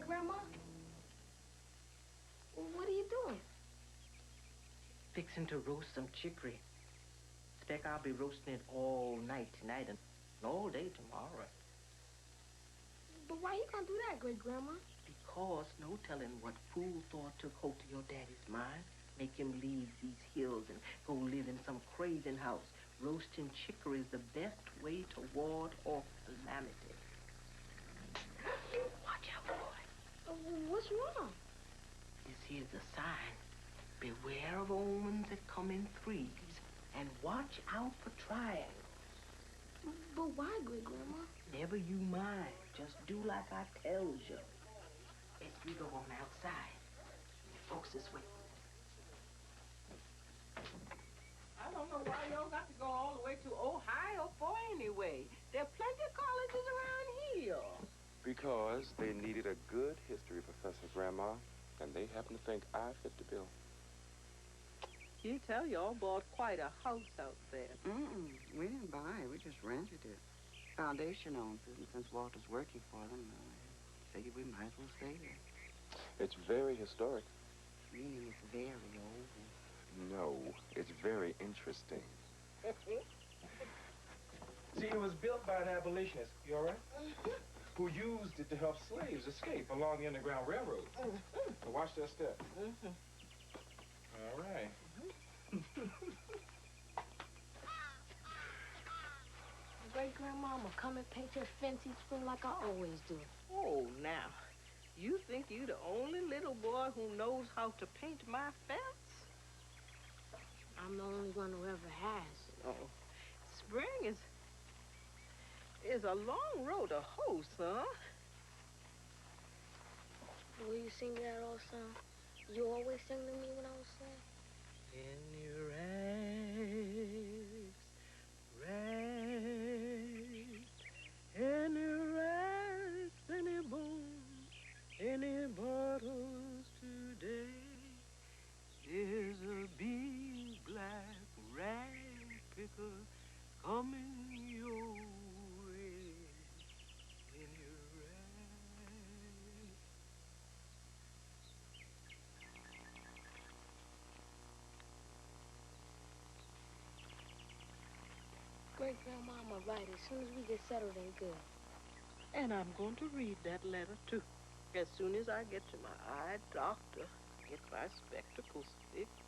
Grandma? What are you doing? Fixing to roast some chicory. Expect I'll be roasting it all night tonight and all day tomorrow. But why you gonna do that, Great-Grandma? Because no telling what fool thought took hold to your daddy's mind. Make him leave these hills and go live in some crazy house. Roasting chicory is the best way to ward off calamity. Watch out, boy. What's wrong? This here's a sign. Beware of omens that come in threes, and watch out for triangles. But why, Great-Grandma? Never you mind. Just do like I tells you. Let's we go on outside. The folks is waiting. I don't know why y'all got to go all the way to Ohio for anyway. There are plenty of colleges around here. Because they needed a good history professor, Grandma, and they happen to think I fit the bill. You tell y'all bought quite a house out there. We didn't buy it. We just rented it. Foundation owns it, and since Walter's working for them, I figured we might as well stay there. It's very historic. Meaning it's very old. No, it's very interesting. See, it was built by an abolitionist, you all right? Who used it to help slaves escape along the Underground Railroad. Now watch that step. All right. Great-Grandma, I'ma come and paint your fence each spring like I always do. Oh, now, you think you the only little boy who knows how to paint my fence? I'm the only one who ever has. Oh, spring is a long road to hoe, son. Will you sing that old song? You always sing to me when I was saying? In your rags, any rags, any bones, any bottles today. There's a big black rag picker coming your way. In your rags. Great-Grandma, I'ma write as soon as we get settled and good. And I'm going to read that letter, too, as soon as I get to my eye doctor, get my spectacles fixed.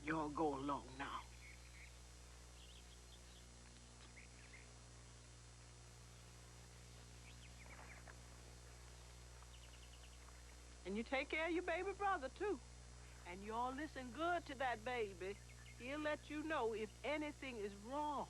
Y'all go along now. And you take care of your baby brother, too. And y'all listen good to that baby. He'll let you know if anything is wrong.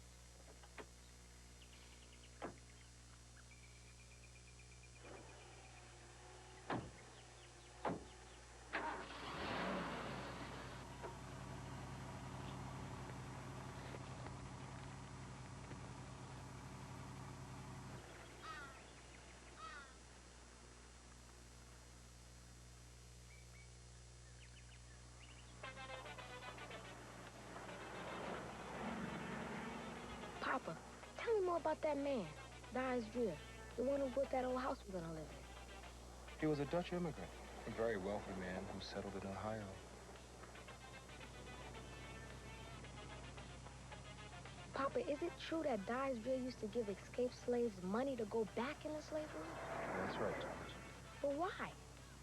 Papa, tell me more about that man, Drear, the one who built that old house we're gonna live in. He was a Dutch immigrant, a very wealthy man who settled in Ohio. Papa, is it true that Drear used to give escaped slaves money to go back into slavery? That's right, Thomas. But why?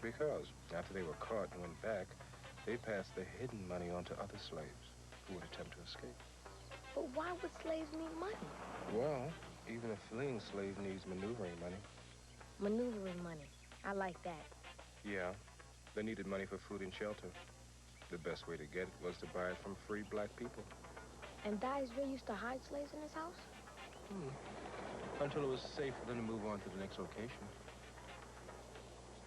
Because after they were caught and went back, they passed the hidden money on to other slaves who would attempt to escape. But why would slaves need money? Well, even a fleeing slave needs maneuvering money. Maneuvering money. I like that. Yeah, they needed money for food and shelter. The best way to get it was to buy it from free black people. And Drear used to hide slaves in his house? Until it was safe for them to move on to the next location.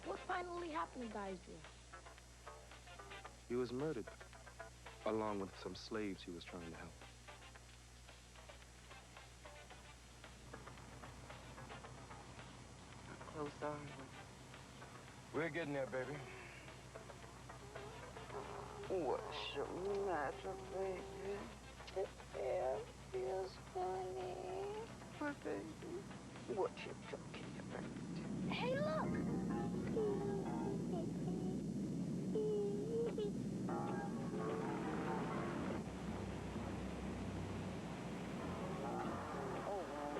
What finally happened to Dice Drear? He was murdered, along with some slaves he was trying to help. How close are we? We're getting there, baby. What's your matter, baby? The air feels funny. What, baby? What you talking about? Hey, look! Oh, well.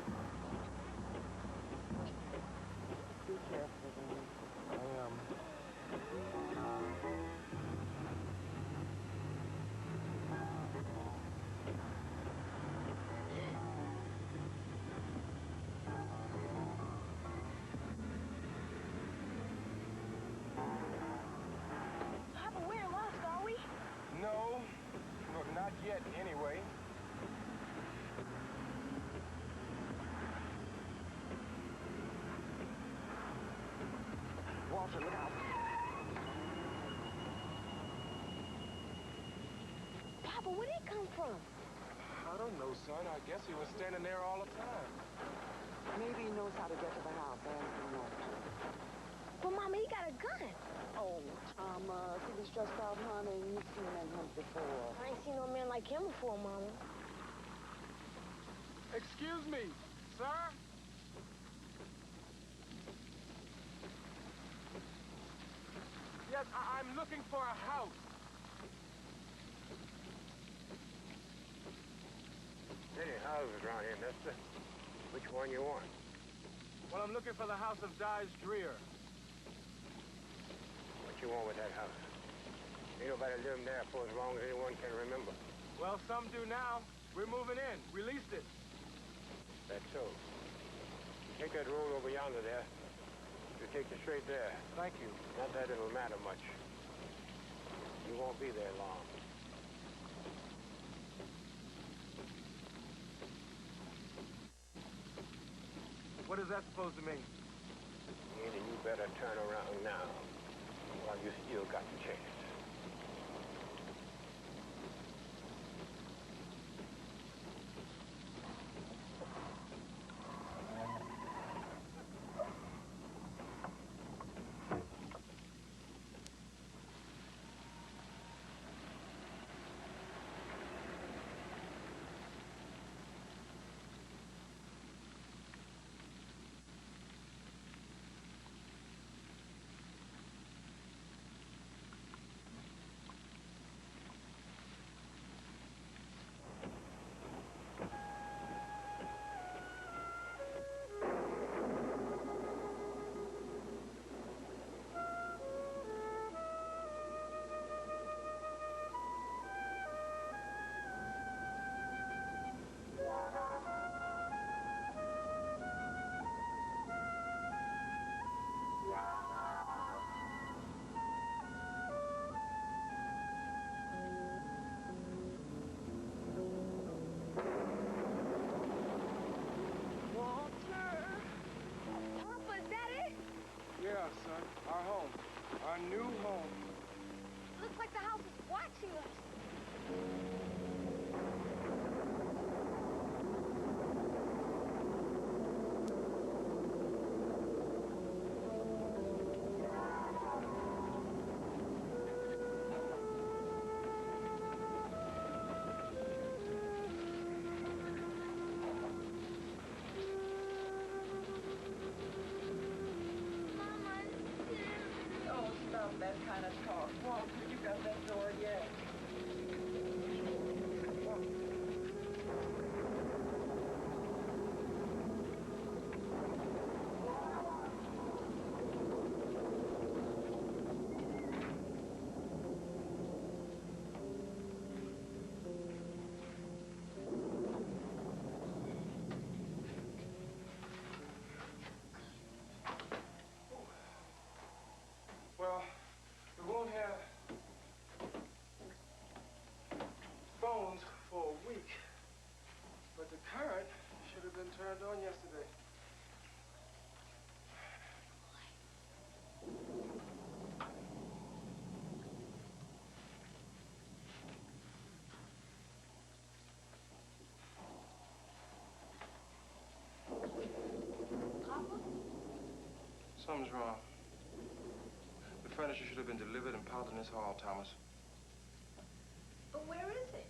Be careful, then. I am. Papa, we're lost, are we? No, not yet, anyway. Walter, look out. Papa, where'd he come from? I don't know, son. I guess he was standing there all the time. Maybe he knows how to get to the house. Ask him what. But, Mama, he got a gun. Oh, Thomas, he was just out hunting. You've seen him hunt before. I ain't seen no man like him before, Mama. Excuse me, sir? Yes, I'm looking for a house. Many houses around here, mister. Which one you want? Well, I'm looking for the house of Dice Drear. What you want with that house? Ain't nobody living there for as long as anyone can remember. Well, some do now. We're moving in. We leased it. That's so. You take that road over yonder there. You take it straight there. Thank you. Not that it'll matter much. You won't be there long. What is that supposed to mean? Either you better turn around now while you still got the chance. Papa, is that it? Yeah, son. Our home. Our new home. Looks like the house is watching us. Oh, stop that kind of talk. Walter, you got that door yet? Well, we won't have phones for a week, but the current should have been turned on yesterday. Something's wrong. The furniture should have been delivered and piled in this hall, Thomas. But where is it?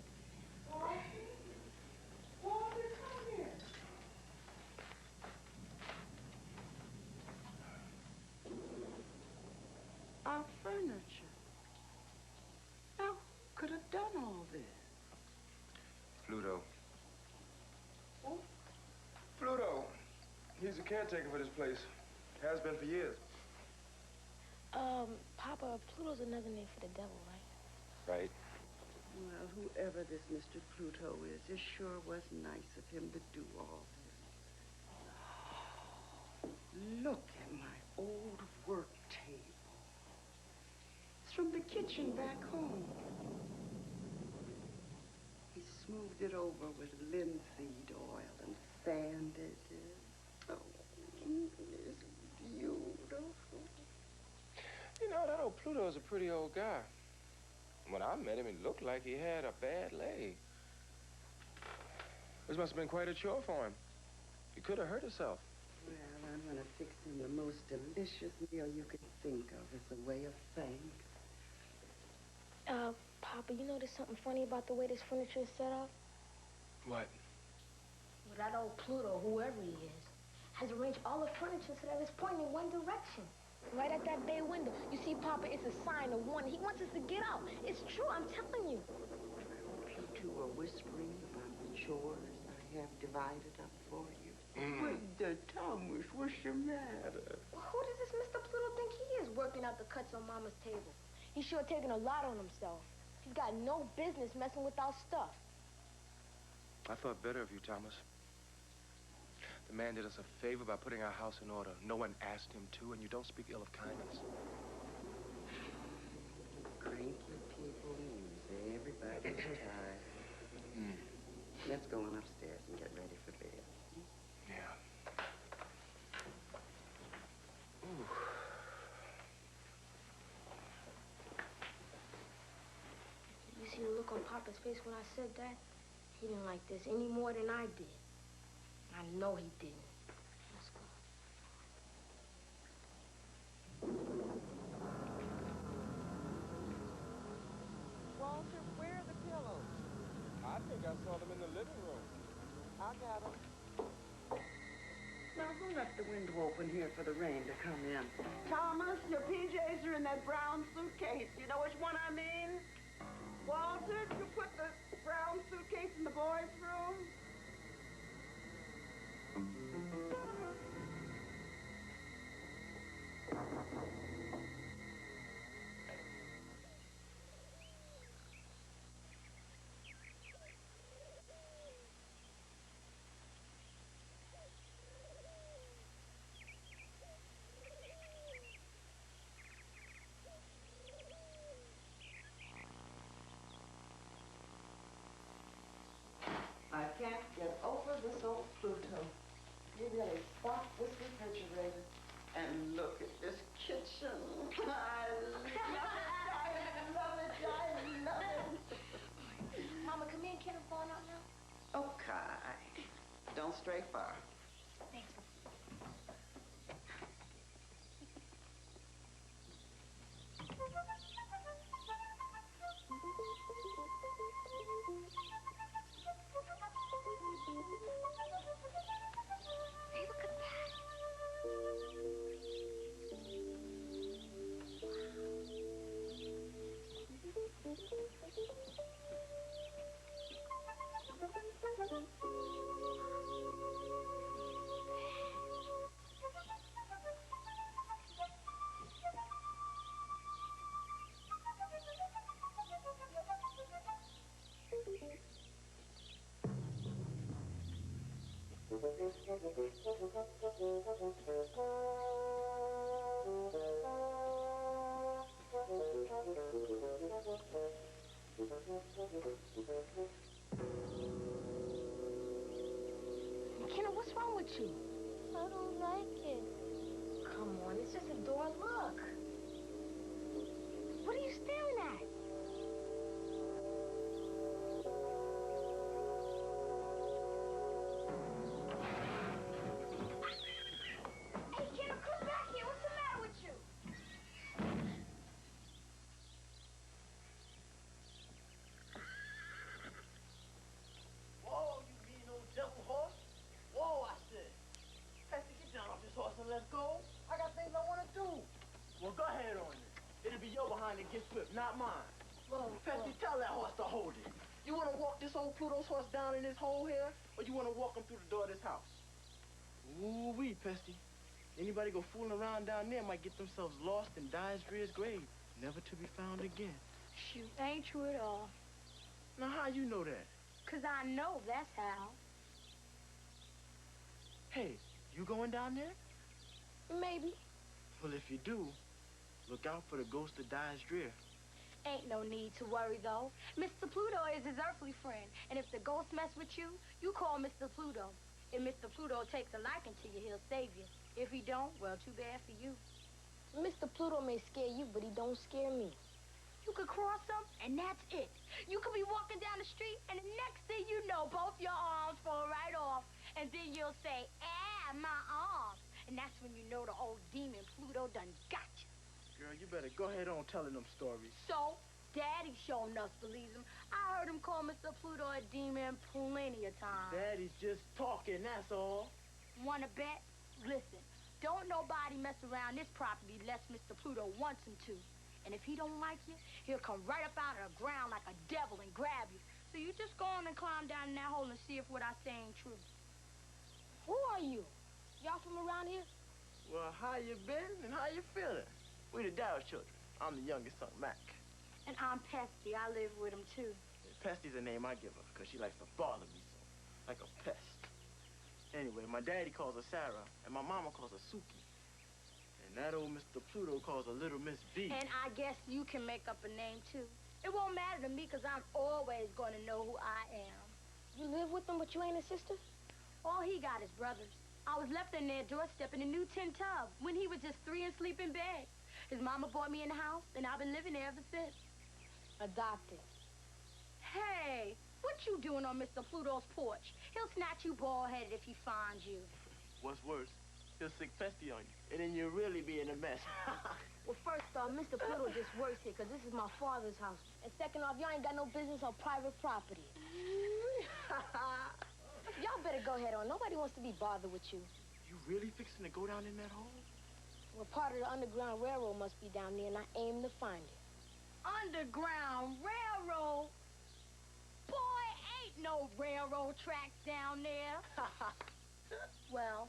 Walter, come here. Our furniture. Now, who could have done all this? Pluto. Who? Pluto. He's the caretaker for this place. Has been for years. Papa, Pluto's another name for the devil, right? Right. Well, whoever this Mr. Pluto is, it sure was nice of him to do all this. Look at my old work table. It's from the kitchen back home. He smoothed it over with linseed oil and sanded it. Oh, it's beautiful. You know, that old Pluto's a pretty old guy. When I met him, it looked like he had a bad leg. This must have been quite a chore for him. He could have hurt himself. Well, I'm gonna fix him the most delicious meal you could think of as a way of thanks. Papa, you know there's something funny about the way this furniture is set up? What? Well, that old Pluto, whoever he is, has arranged all the furniture so that it's pointing in one direction. Right at that bay window. You see, Papa, it's a sign of warning. He wants us to get out. It's true, I'm telling you. I hope you two are whispering about the chores I have divided up for you. With the Thomas, what's the matter? Well, who does this Mr. Pluto think he is, working out the cuts on Mama's table? He's sure taking a lot on himself. He's got no business messing with our stuff. I thought better of you, Thomas. The man did us a favor by putting our house in order. No one asked him to, and you don't speak ill of kindness. Cranky people news. Everybody's tired. Let's go on upstairs and get ready for bed. Yeah. Ooh. You see the look on Papa's face when I said that? He didn't like this any more than I did. I know he didn't. Let's go. Walter, where are the pillows? I think I saw them in the living room. I got them. Now, who left the window open here for the rain to come in? Thomas, your PJs are in that brown suitcase. You know which one I mean? Walter, did you put the brown suitcase in the boys' room? I can't get over this old Pluto. He really stocked this refrigerator. And look at this kitchen. I love it, I love it, I love it. Mama, come in. Can I phone out now? Okay. Don't stray far. Thanks. Hey, look at that. McKenna, what's wrong with you? I don't like it. Come on, it's just a door. Look. What are you staring at? Hey, Kenna, come back here. What's the gets whipped, not mine. Whoa, Pesky, tell that horse to hold it. You want to walk this old Pluto's horse down in this hole here, or you want to walk him through the door of this house? Ooh-wee, Pesky. Anybody go fooling around down there might get themselves lost in Drear's grave, never to be found again. shoot, ain't true at all. Now, how you know that? 'Cause I know that's how. Hey, you going down there? Maybe. Well, if you do, look out for the ghost of Drear. Ain't no need to worry, though. Mr. Pluto is his earthly friend, and if the ghost mess with you, you call Mr. Pluto. If Mr. Pluto takes a liking to you, he'll save you. If he don't, well, too bad for you. Mr. Pluto may scare you, but he don't scare me. You could cross him, and that's it. You could be walking down the street, and the next thing you know, both your arms fall right off, and then you'll say, ah, my arms. And that's when you know the old demon Pluto done got you. Girl, you better go ahead on telling them stories. So, Daddy sure enough believes him. I heard him call Mr. Pluto a demon plenty of times. Daddy's just talking, that's all. Wanna bet? Listen, don't nobody mess around this property unless Mr. Pluto wants him to. And if he don't like you, he'll come right up out of the ground like a devil and grab you. So you just go on and climb down in that hole and see if what I say ain't true. Who are you? Y'all from around here? Well, how you been and how you feeling? We the Dow children. I'm the youngest son, Mac. And I'm Pesty. I live with him, too. Pesty's a name I give her because she likes to bother me so, like a pest. Anyway, my daddy calls her Sarah, and my mama calls her Suki. And that old Mr. Pluto calls her Little Miss B. And I guess you can make up a name, too. It won't matter to me because I'm always going to know who I am. You live with him, but you ain't a sister? All he got is brothers. I was left in their doorstep in a new tin tub when he was just 3 and sleep in bed. His mama brought me in the house, and I've been living there ever since. Adopted. Hey, what you doing on Mr. Pluto's porch? He'll snatch you bald-headed if he finds you. What's worse, he'll sick Pesty on you, and then you'll really be in a mess. Well, first off, Mr. Pluto just works here because this is my father's house. And second off, y'all ain't got no business on private property. Y'all better go ahead on. Nobody wants to be bothered with you. You really fixing to go down in that hole? Well, part of the Underground Railroad must be down there, and I aim to find it. Underground Railroad? Boy, ain't no railroad tracks down there. Well,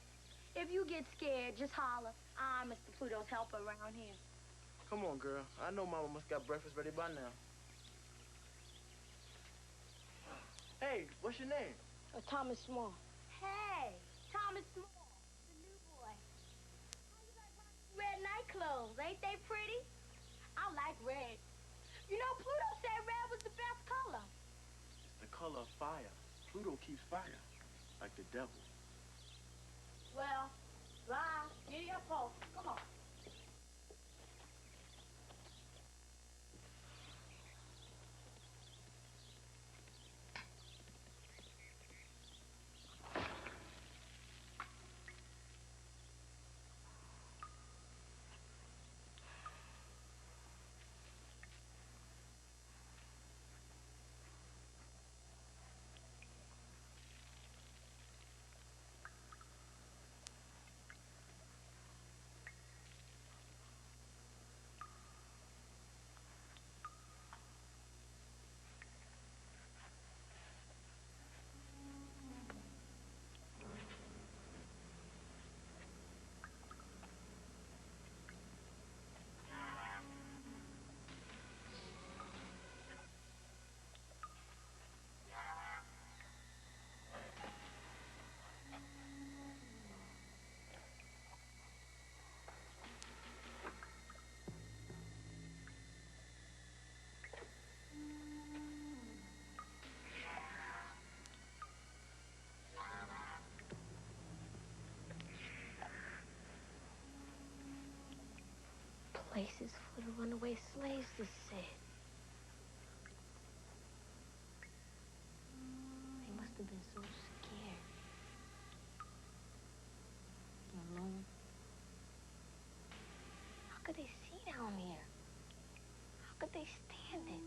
if you get scared, just holler. I'm Mr. Pluto's helper around here. Come on, girl. I know Mama must got breakfast ready by now. Hey, what's your name? Thomas Small. Hey, Thomas Small, the new boy. How you like my red night clothes? Ain't they pretty? I like red. You know, Pluto said red was the best color. It's the color of fire. Pluto keeps fire, like the devil. Well, bye. Get your pulse. Come on. Places for the runaway slaves to sit. They must have been so scared. Alone. How could they see down here? How could they stand it?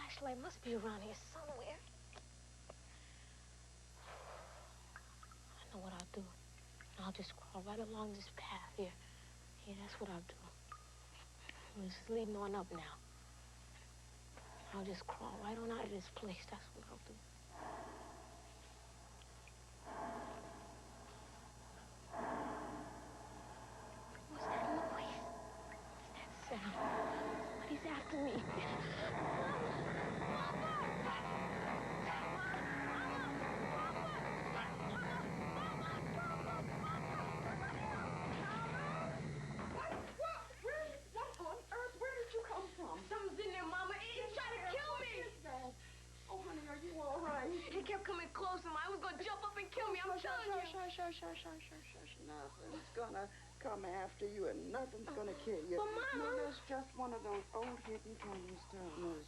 flashlight must be around here somewhere. I know what I'll do. I'll just crawl right along this path here. Yeah, that's what I'll do. I'm just leading on up now. I'll just crawl right on out of this place. That's what I'll do. What's that noise? What's that sound? Somebody's after me. What on earth? Where did you come from? Something's in there, Mama. It's trying to kill me. What is that? Oh, honey, are you all right? It kept coming closer, Ma. It was gonna jump up and kill me. I'm telling you. Shush. Nothing's gonna come after you and nothing's gonna kill you. But, Mama. No, that's just one of those old hidden tunnels, Thomas.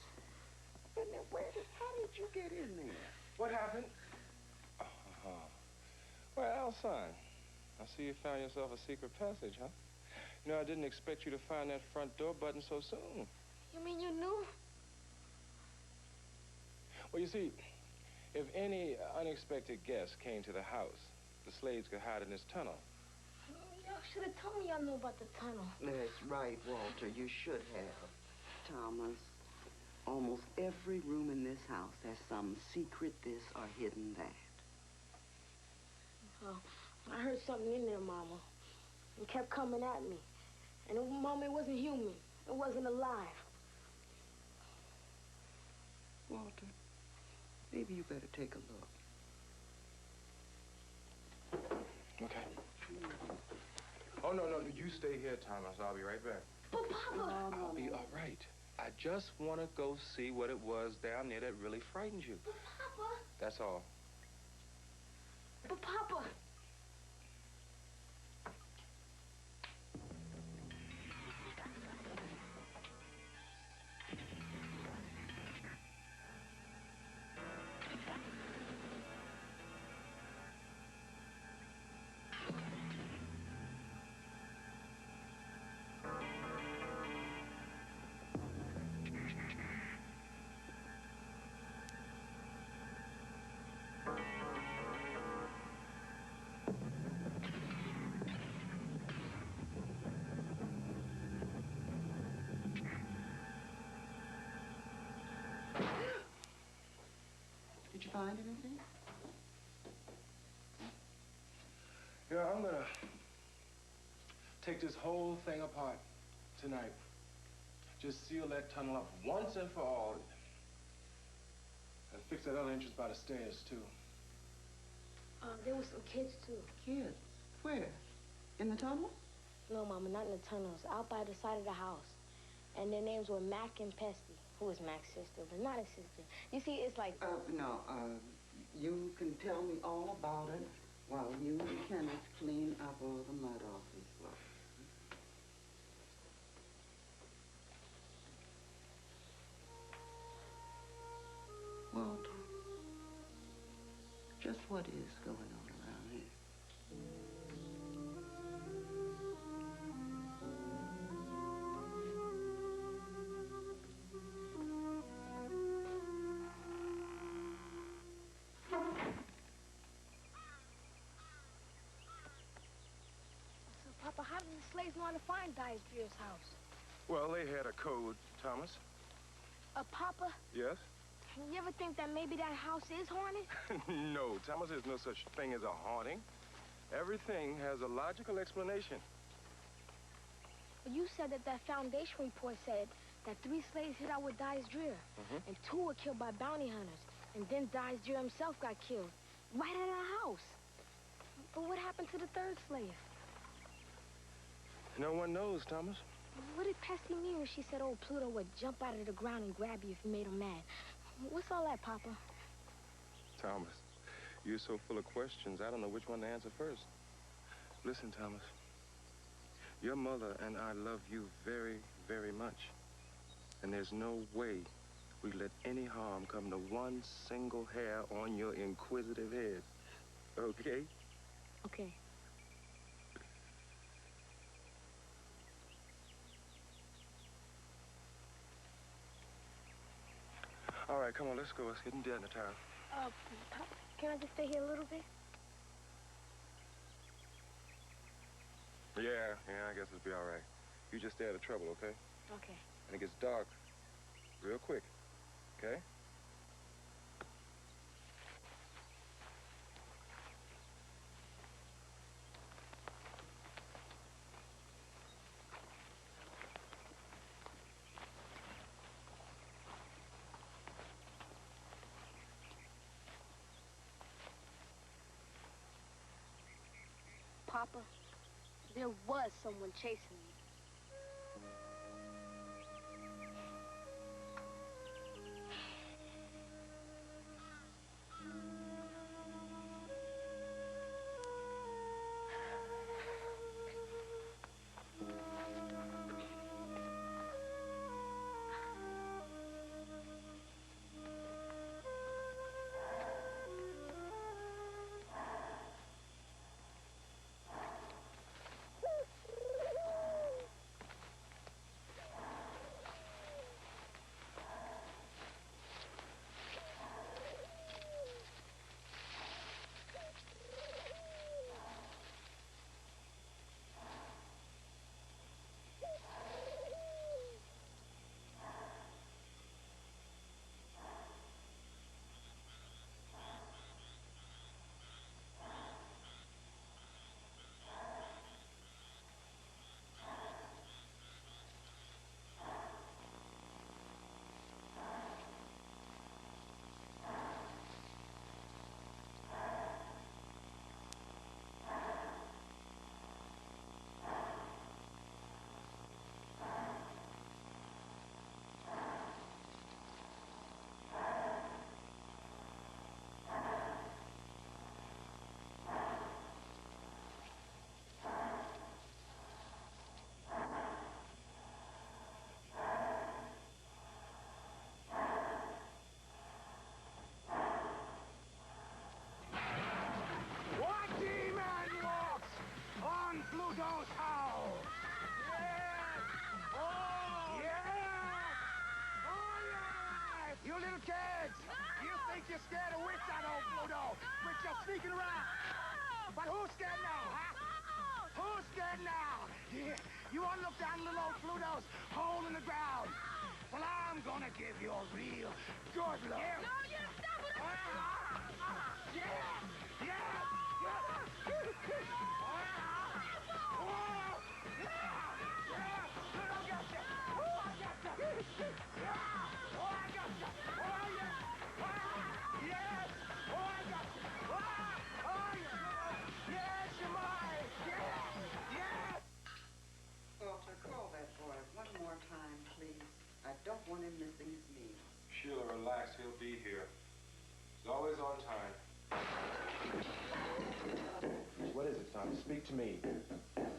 But now, how did you get in there? What happened? Well, son, I see you found yourself a secret passage, huh? You know, I didn't expect you to find that front door button so soon. You mean you knew? Well, you see, if any unexpected guest came to the house, the slaves could hide in this tunnel. Y'all should have told me y'all knew about the tunnel. That's right, Walter. You should have. Thomas, almost every room in this house has some secret this or hidden that. Oh, I heard something in there, Mama. It kept coming at me. And Mama, it wasn't human. It wasn't alive. Walter, maybe you better take a look. Okay. Oh, no. You stay here, Thomas. I'll be right back. But, Papa! I'll be all right. I just want to go see what it was down there that really frightened you. But, Papa! That's all. But, Papa! Did you find anything? Yeah, I'm gonna take this whole thing apart tonight. Just seal that tunnel up once and for all. And fix that other entrance by the stairs, too. There were some kids, too. Kids? Where? In the tunnel? No, Mama, not in the tunnels. Out by the side of the house. And their names were Mac and Pesty. Who was Mac's sister, but not his sister. You see, it's like... You can tell me all about it while you and Kenneth clean up all the mud off his clothes. Walter, just what is going on around here? Papa, how did the slaves know how to find Drear's house? Well, they had a code, Thomas. Papa, Yes? you ever think that maybe that house is haunted? No, Thomas, there's no such thing as a haunting. Everything has a logical explanation. Well, you said that foundation report said that 3 slaves hid out with Drear, and 2 were killed by bounty hunters, and then Drear himself got killed, right at our house. But what happened to the 3rd slave? No one knows, Thomas. What did Pesty mean when she said old Pluto would jump out of the ground and grab you if you made him mad? What's all that, Papa? Thomas, you're so full of questions, I don't know which one to answer first. Listen, Thomas. Your mother and I love you very, very much. And there's no way we let any harm come to one single hair on your inquisitive head. Okay? Okay. All right, come on, let's go. It's getting dead in the town. Pop, can I just stay here a little bit? Yeah, I guess it'll be all right. You just stay out of trouble, okay? Okay. And it gets dark real quick, okay? Papa, there was someone chasing me. What demon walks on Pluto's house? Yes! Oh! Yes! Oh, yes! You little kids! You think you're scared of witch on old Pluto, but you're sneaking around. But who's scared now, huh? Who's scared now? Yeah. You want to look down little old Pluto's hole in the ground? Well, I'm gonna give you a real good look. No, you stop it! Yes! Yes! Walter, call that boy one more time, please. I don't want him missing his meals. Sheila, relax. He'll be here. He's always on time. What is it, son? Speak to me.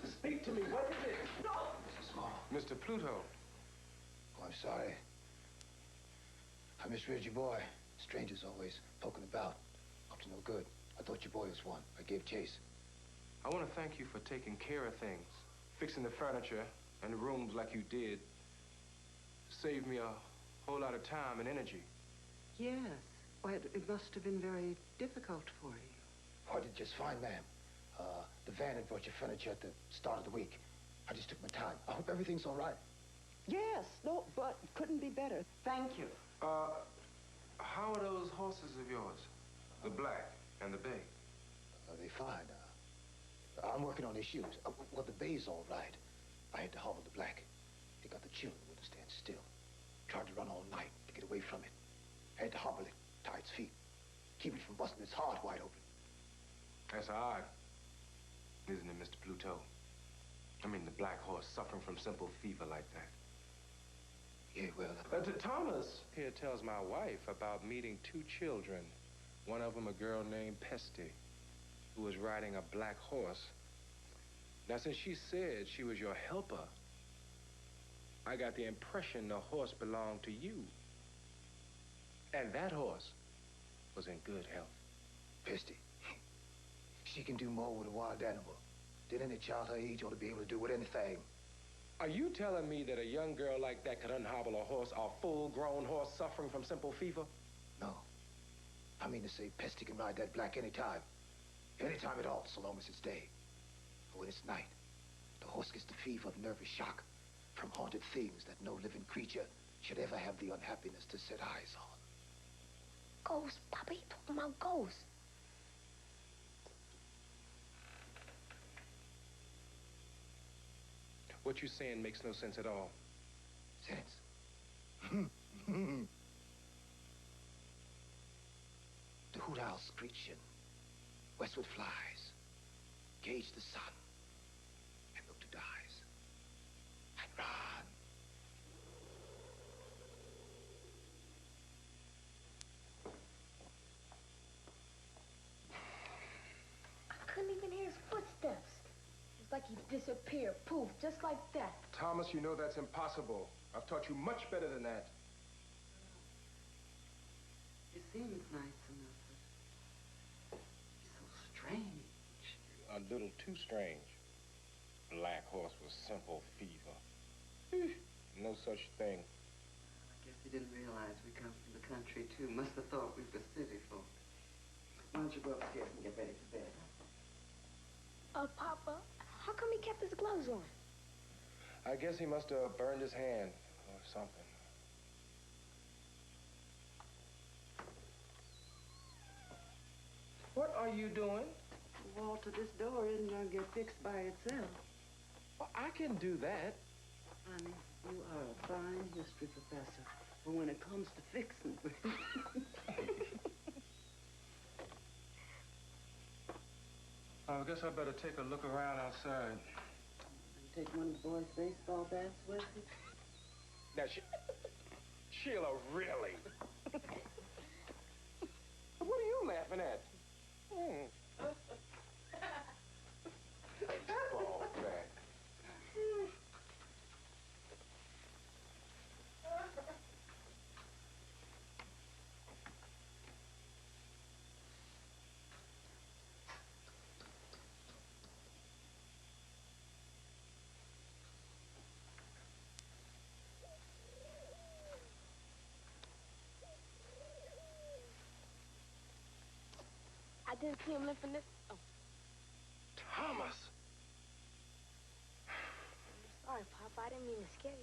Speak to me. What is it? No! Mr. Pluto. Oh, I'm sorry. I misread your boy. Strangers always poking about. Up to no good. I thought your boy was one. I gave chase. I want to thank you for taking care of things. Fixing the furniture and the rooms like you did. Saved me a whole lot of time and energy. Yes. Why, it must have been very difficult for you. Oh, I did just fine, ma'am. The van had brought your furniture at the start of the week. I just took my time. I hope everything's all right. Yes, no, but couldn't be better. Thank you. How are those horses of yours? The black and the bay? They fine. I'm working on their shoes. Well, the bay's all right. I had to hobble the black. He got the chill and wouldn't stand still. Tried to run all night to get away from it. I had to hobble it, tie its feet, keep it from busting its heart wide open. That's odd, isn't it, Mr. Pluto? I mean, the black horse suffering from simple fever like that. Yeah, well... Thomas here tells my wife about meeting two children. One of them a girl named Pesty, who was riding a black horse. Now, since she said she was your helper, I got the impression the horse belonged to you. And that horse was in good health. Pesty. She can do more with a wild animal than any child her age ought to be able to do with anything. Are you telling me that a young girl like that could unhobble a horse, a full-grown horse suffering from simple fever? No. I mean to say, Pesty can ride that black anytime. Anytime at all, so long as it's day. But when it's night, the horse gets the fever of nervous shock from haunted things that no living creature should ever have the unhappiness to set eyes on. Ghosts, Papa, he talking about ghosts. What you're saying makes no sense at all. Sense? The hoot owl screeching, westward flies, gauge the sun, and look to dies, and run. I couldn't even hear his footsteps. It's like he disappeared, poof, just like that. Thomas, you know that's impossible. I've taught you much better than that. He seems nice enough, but he's so strange. A little too strange. Black horse with simple fever. No such thing. I guess he didn't realize we come from the country, too. Must have thought we were city folk. Why don't you go upstairs and get ready for bed? Papa, how come he kept his gloves on? I guess he must have burned his hand or something. What are you doing? Walter, this door isn't going to get fixed by itself. Well, I can do that. Honey, you are a fine history professor. But when it comes to fixing I guess I better take a look around outside. Take one of the boys' baseball bats with you? Now, Sheila, really? What are you laughing at? Ball bat. I didn't see him lifting this. Oh, Thomas! I'm sorry, Papa. I didn't mean to scare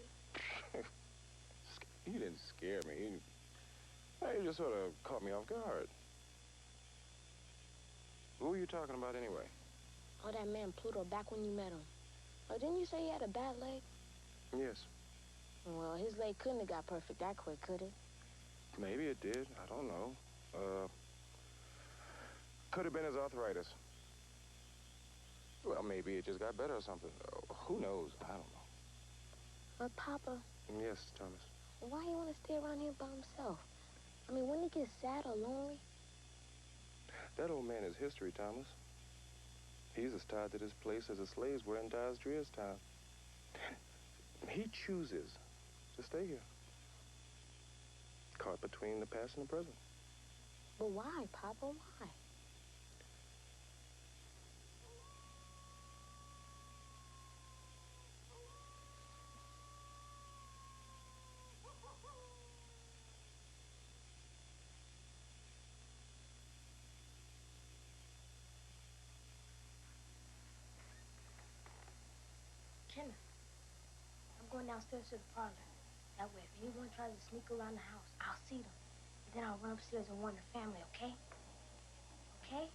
you. You didn't scare me. You just sort of caught me off guard. Who were you talking about anyway? Oh, that man Pluto, back when you met him. Oh, didn't you say he had a bad leg? Yes. Well, his leg couldn't have got perfect that quick, could it? Maybe it did. I don't know. Could have been his arthritis. Well, maybe it just got better or something. Who knows? I don't know. But, Papa... Yes, Thomas. Why you want to stay around here by himself? I mean, wouldn't he get sad or lonely? That old man is history, Thomas. He's as tied to this place as the slaves were in Drear's time. He chooses to stay here. Caught between the past and the present. But why, Papa? Why? Kenna, I'm going downstairs to the parlor. That way, if anyone tries to sneak around the house, I'll see them. And then I'll run upstairs and warn the family, okay? Okay?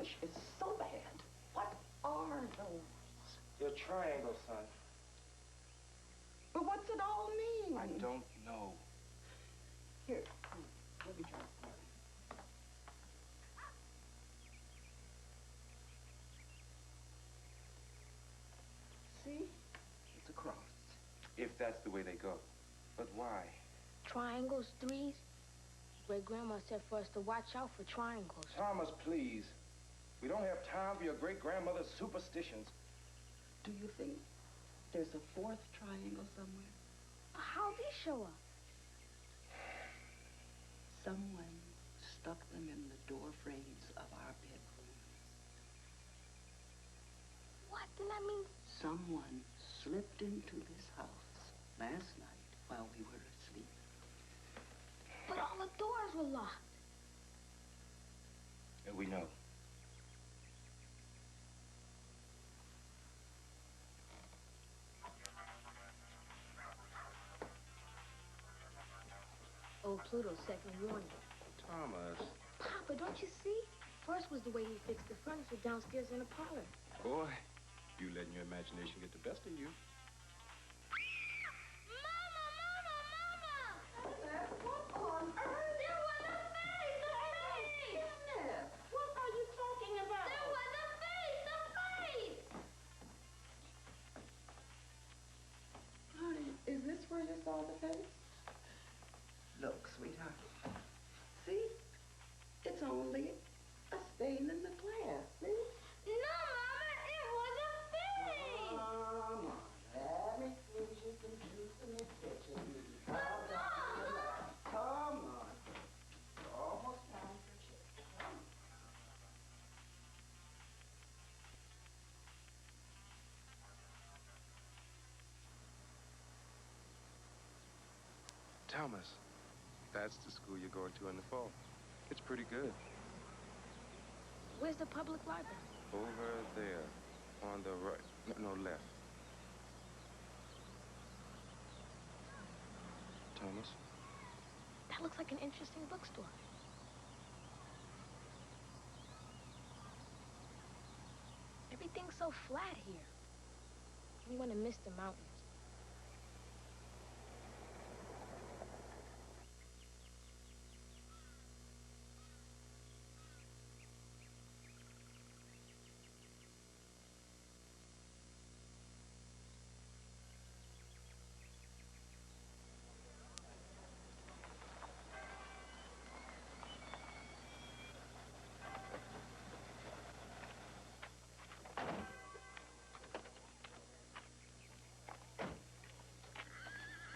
wish it so bad. What are those? They're triangles, son. But what's it all mean? I don't know. Here, let me try some. See? It's a cross. If that's the way they go. But why? Triangles, threes. Great grandma said for us to watch out for triangles. Thomas, please. We don't have time for your great-grandmother's superstitions. Do you think there's a fourth triangle somewhere? How'd they show up? Someone stuck them in the door frames of our bedrooms. What? Then that means... Someone slipped into this house last night while we were asleep. But all the doors were locked. And we know. Old Pluto's second warning. Thomas. Papa, don't you see? First was the way he fixed the furniture downstairs in the parlor. Boy, you letting your imagination get the best of you. Mama, Mama, Mama! What on earth? There was a face! A face! What are you talking about? There was a face! A face! Honey, is this where you saw the face? Look, sweetheart. See? It's only a stain in the glass, see? No, Mama, it was a face! Come on, let me squeeze you some juice in the kitchen. Come on. It's almost time for chicken. Come on. Thomas, that's the school you're going to in the fall. It's pretty good. Where's the public library? Over there, on the right. No, left. Thomas? That looks like an interesting bookstore. Everything's so flat here. I'm gonna miss the mountains.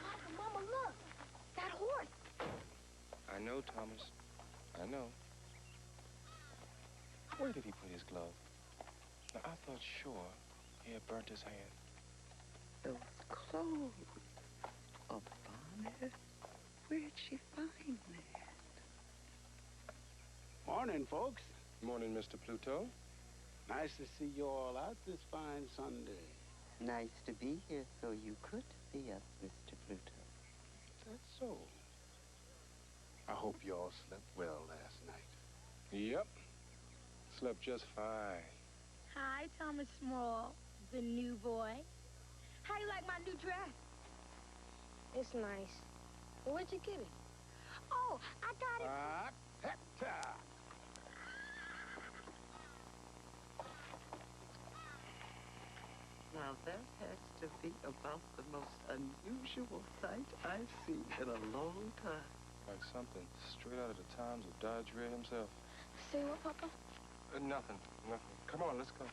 Papa, Mama, look! That horse! I know, Thomas. I know. Where did he put his glove? Now, I thought sure he had burnt his hand. Those clothes of Bonnet. Where'd she find that? Morning, folks. Morning, Mr. Pluto. Nice to see you all out this fine Sunday. Nice to be here so you could see us, Mr. Pluto. That's so. I hope you all slept well last night. Yep. Slept just fine. Hi, Thomas Small, the new boy. How you like my new dress? It's nice. Where'd you get it? Oh, I got it. Hector! Now that has to be about the most unusual sight I've seen in a long time. Like something straight out of the times of Drear himself. Say what, Papa? Nothing. Come on, let's go.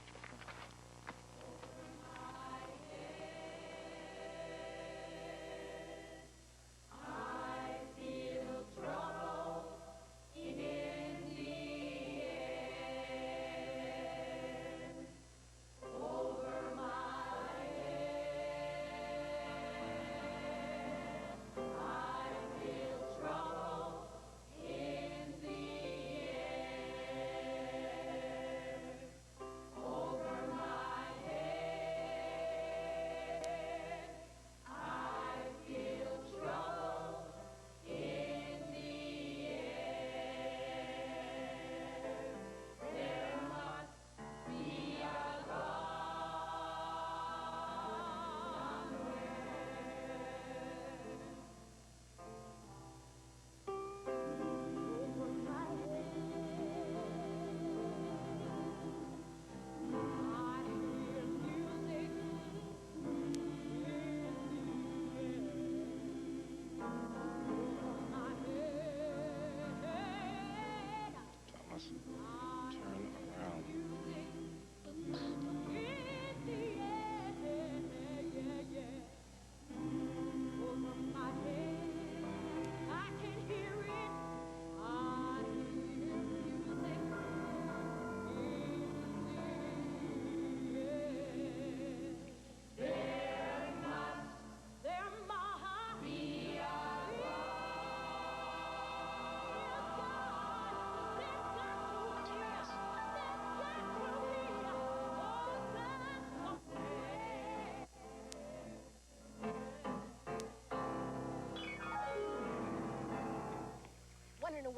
Over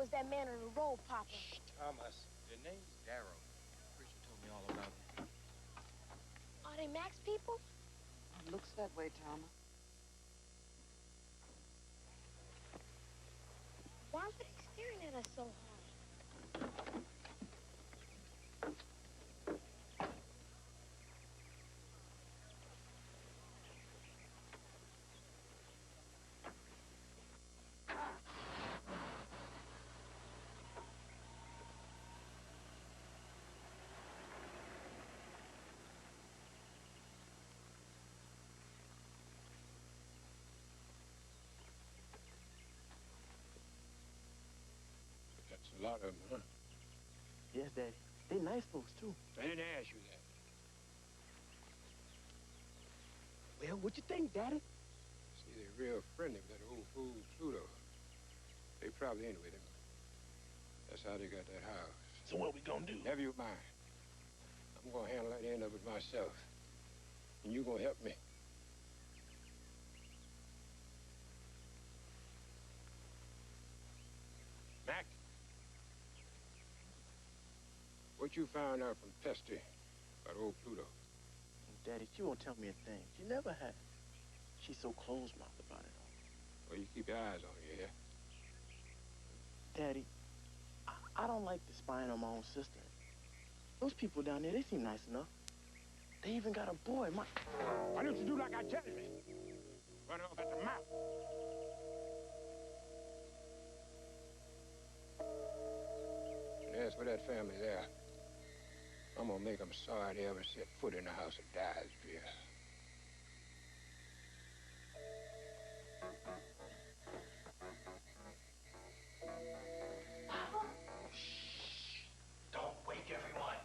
was that man on the road, Papa. Shh, Thomas. Their name's Darrow. Preacher told me all about them. Are they Max people? Looks that way, Thomas. Why were they staring at us so hard? That's a lot of them, huh? Yes, Daddy. They nice folks, too. I didn't ask you that. Well, what you think, Daddy? See, they're real friendly with that old fool Pluto. They probably in with him. That's how they got that house. So what we gonna do? Never you mind. I'm gonna handle that end of it myself. And you gonna help me. Mac? What you found out from Pesty about old Pluto? Daddy, she won't tell me a thing. She never has. She's so close-mouthed about it all. Well, you keep your eyes on her, yeah? Daddy, I don't like the spying on my own sister. Those people down there, they seem nice enough. They even got a boy. Why don't you do like I tell you? Run off at the mouth. And as for that family there, I'm gonna make them sorry they ever set foot in the house of Dyes, Drear. Don't wake everyone.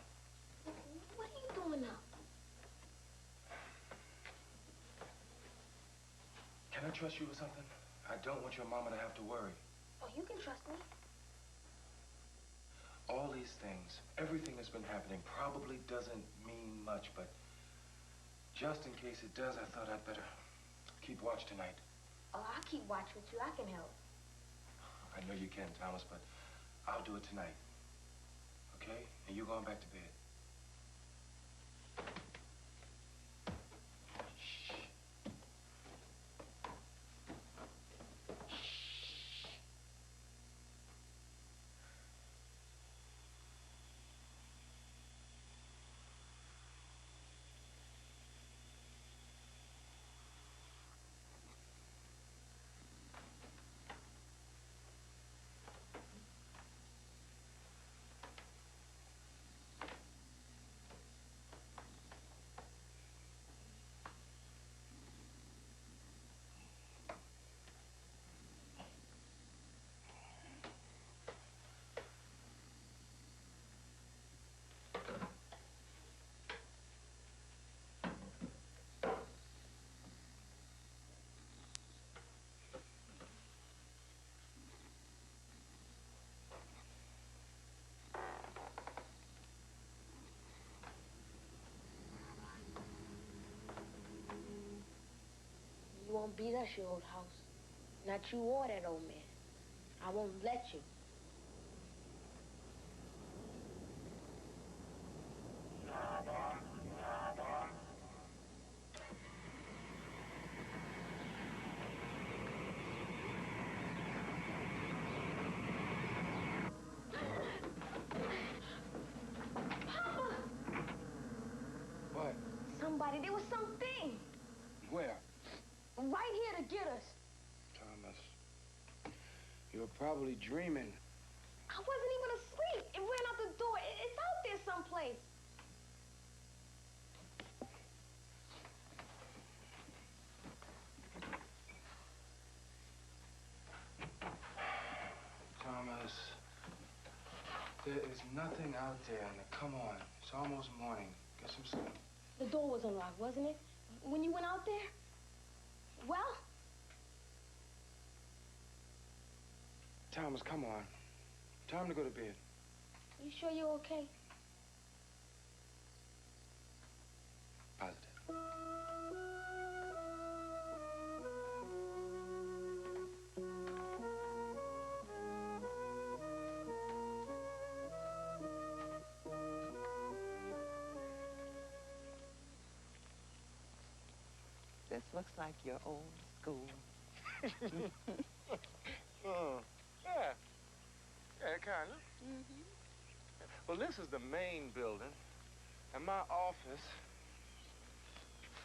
What are you doing now? Can I trust you with something? I don't want your mama to have to worry. Oh, you can trust me. All these things, everything that's been happening probably doesn't mean much, but just in case it does, I thought I'd better keep watch tonight. Oh, I'll keep watch with you. I can help. I know you can, Thomas, but I'll do it tonight. Okay? And you going back to bed. You won't beat us, you old house. Not you or that old man. I won't let you. What? Somebody, there was something. Where? Right here to get us. Thomas, you're probably dreaming. I wasn't even asleep. It ran out the door. It's out there someplace. Thomas, there is nothing out there. Now, come on. It's almost morning. Get some sleep. The door was unlocked, wasn't it? When you went out there? Well? Thomas, come on. Time to go to bed. You sure you're okay? Positive. looks like your old school. Yeah. Yeah, kind of. Mm-hmm. Well, this is the main building, and my office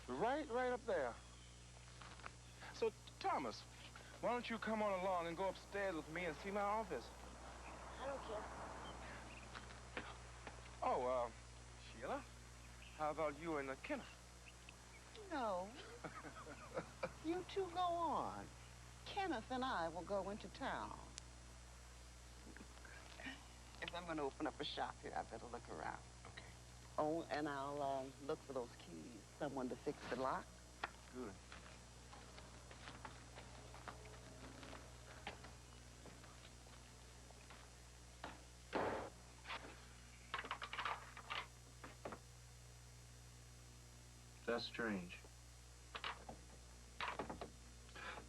right up there. So, Thomas, why don't you come on along and go upstairs with me and see my office? I don't care. Oh, Sheila, how about you and Kenneth? No. You two go on. Kenneth and I will go into town. If I'm going to open up a shop here, I better look around. Okay. Oh, and I'll look for those keys. Someone to fix the lock. Good. That's strange.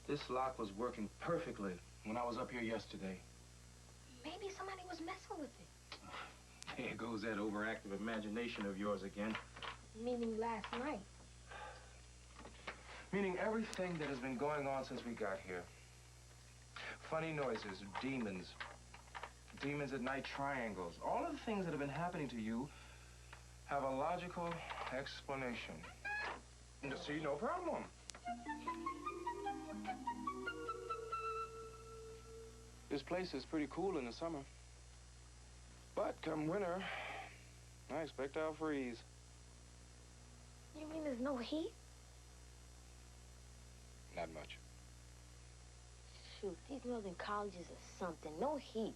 This lock was working perfectly when I was up here yesterday. Maybe somebody was messing with it. There goes that overactive imagination of yours again. Meaning last night. Meaning everything that has been going on since we got here. Funny noises, demons. Demons at night triangles. All of the things that have been happening to you have a logical explanation. See, no problem. This place is pretty cool in the summer. But come winter, I expect I'll freeze. You mean there's no heat? Not much. Shoot, these northern colleges are something. No heat.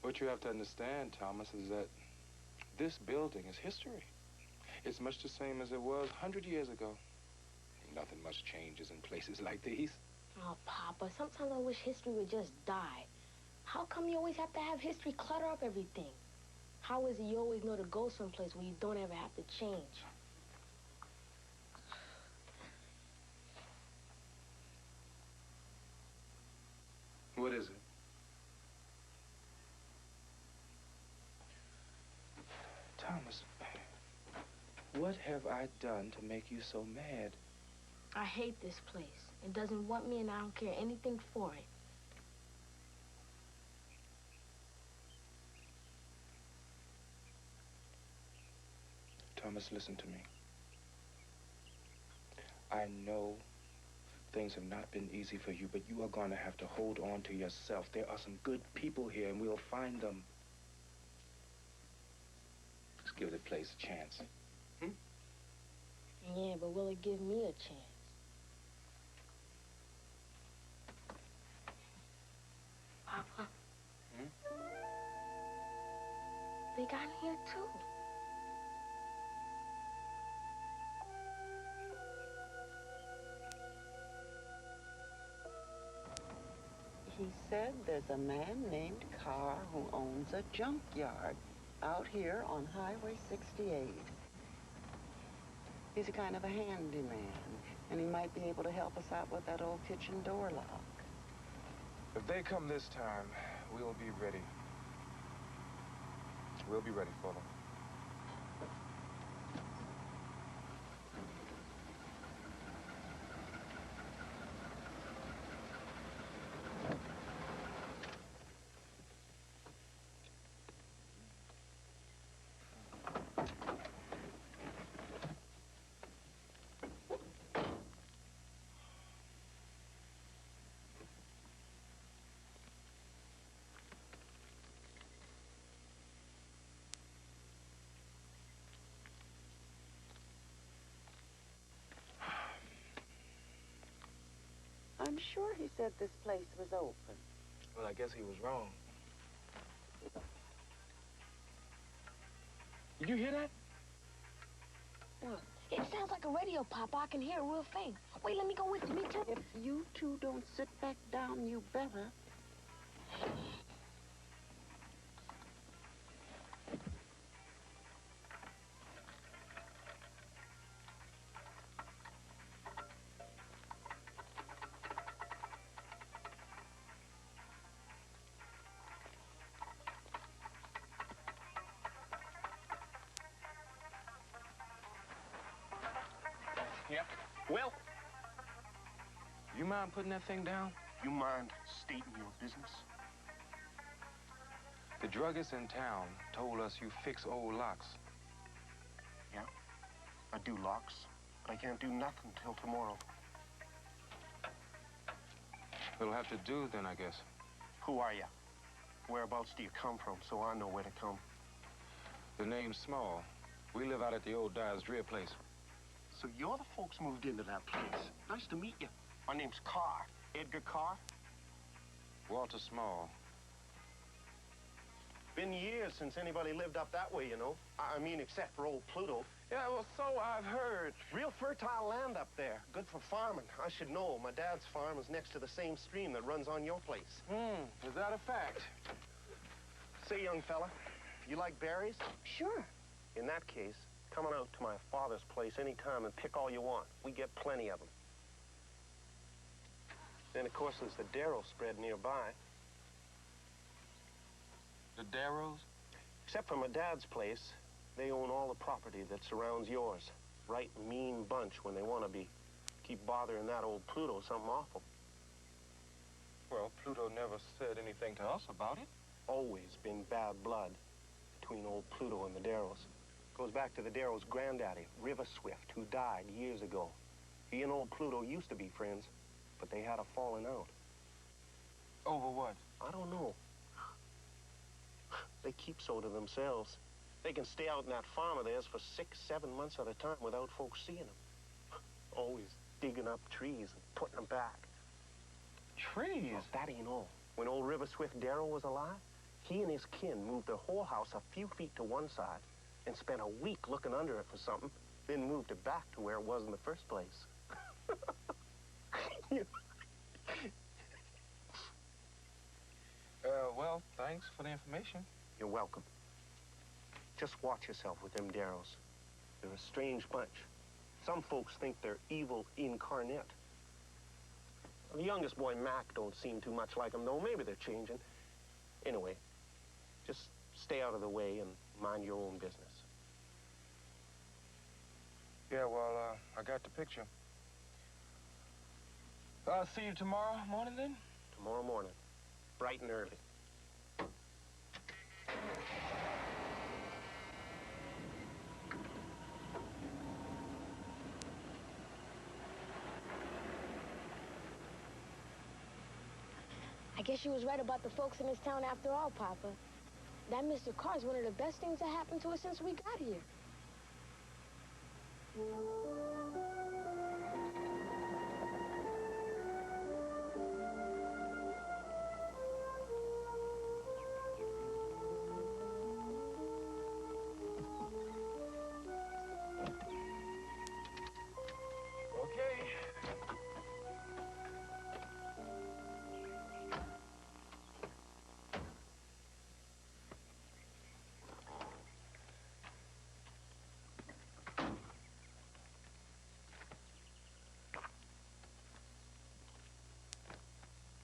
What you have to understand, Thomas, is that this building is history. It's much the same as it was 100 years ago. Nothing much changes in places like these. Oh, Papa, sometimes I wish history would just die. How come you always have to have history clutter up everything? How is it you always know to go someplace where you don't ever have to change? What is it? Thomas, what have I done to make you so mad? I hate this place. It doesn't want me, and I don't care anything for it. Thomas, listen to me. I know things have not been easy for you, but you are going to have to hold on to yourself. There are some good people here, and we'll find them. Let's give the place a chance. Yeah, but will it give me a chance? Papa. They got in here, too. He said there's a man named Carr who owns a junkyard out here on Highway 68. He's a kind of a handyman, and he might be able to help us out with that old kitchen door lock. If they come this time, we'll be ready. We'll be ready for them. I'm sure he said this place was open. Well, I guess he was wrong. Did you hear that? What? It sounds like a radio, Papa. I can hear it real faint. Wait, let me go with you. Me too. If you two don't sit back down, you better. Yeah. Well, You mind putting that thing down? You mind stating your business? The druggist in town told us you fix old locks. Yeah, I do locks, but I can't do nothing till tomorrow. It'll have to do then, I guess. Who are you? Whereabouts do you come from so I know where to come? The name's Small. We live out at the old Drear place. So you're the folks moved into that place. Nice to meet you. My name's Carr. Edgar Carr. Walter Small. Been years since anybody lived up that way, you know. I mean, except for old Pluto. Yeah, well, so I've heard. Real fertile land up there. Good for farming. I should know. My dad's farm is next to the same stream that runs on your place. Is that a fact? Say, young fella, you like berries? Sure. In that case, come on out to my father's place anytime and pick all you want. We get plenty of them. Then, of course, there's the Darrow spread nearby. The Darrows? Except for my dad's place, they own all the property that surrounds yours. Right mean bunch when they want to be. Keep bothering that old Pluto something awful. Well, Pluto never said anything to us about it. Always been bad blood between old Pluto and the Darrows. Goes back to the Darrows' granddaddy, River Swift, who died years ago. He and old Pluto used to be friends, but they had a falling out. Over what? I don't know. They keep so to themselves. They can stay out in that farm of theirs for 6, 7 months at a time without folks seeing them. Always digging up trees and putting them back. Trees? Well, that ain't all. When old River Swift Darrow was alive, he and his kin moved their whole house a few feet to one side and spent a week looking under it for something, then moved it back to where it was in the first place. Well, thanks for the information. You're welcome. Just watch yourself with them Darrows. They're a strange bunch. Some folks think they're evil incarnate. The youngest boy, Mac, don't seem too much like them, though. Maybe they're changing. Anyway, just stay out of the way and mind your own business. Yeah, well, I got the picture. I'll see you tomorrow morning, then? Tomorrow morning, bright and early. I guess you was right about the folks in this town after all, Papa. That Mr. Carr's one of the best things that happened to us since we got here.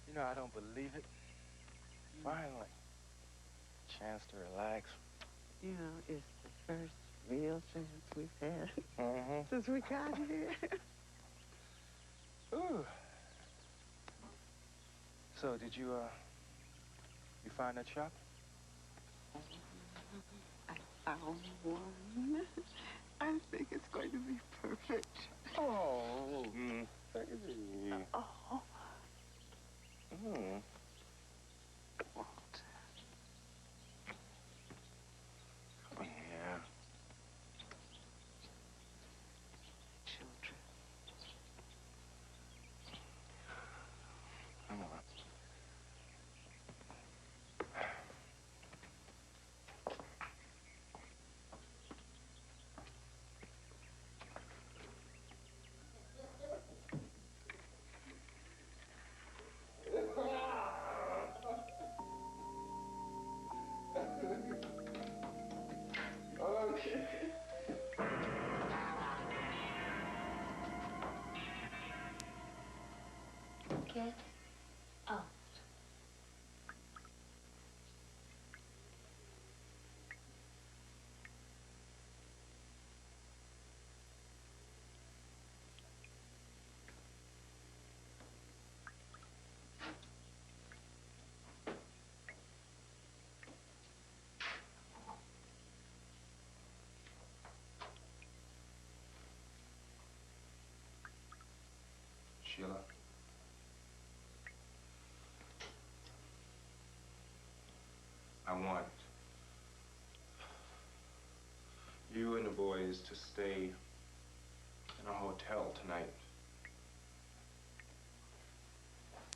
You know, I don't believe it. Finally. Chance to relax. You know, it's the first real chance we've had since we got here. Ooh. So, did you find that shop? I found one. I think it's going to be perfect. Oh, baby. Oh. Mm. What? Oh, yeah. Children. Come on. Get out. want you and the boys to stay in a hotel tonight.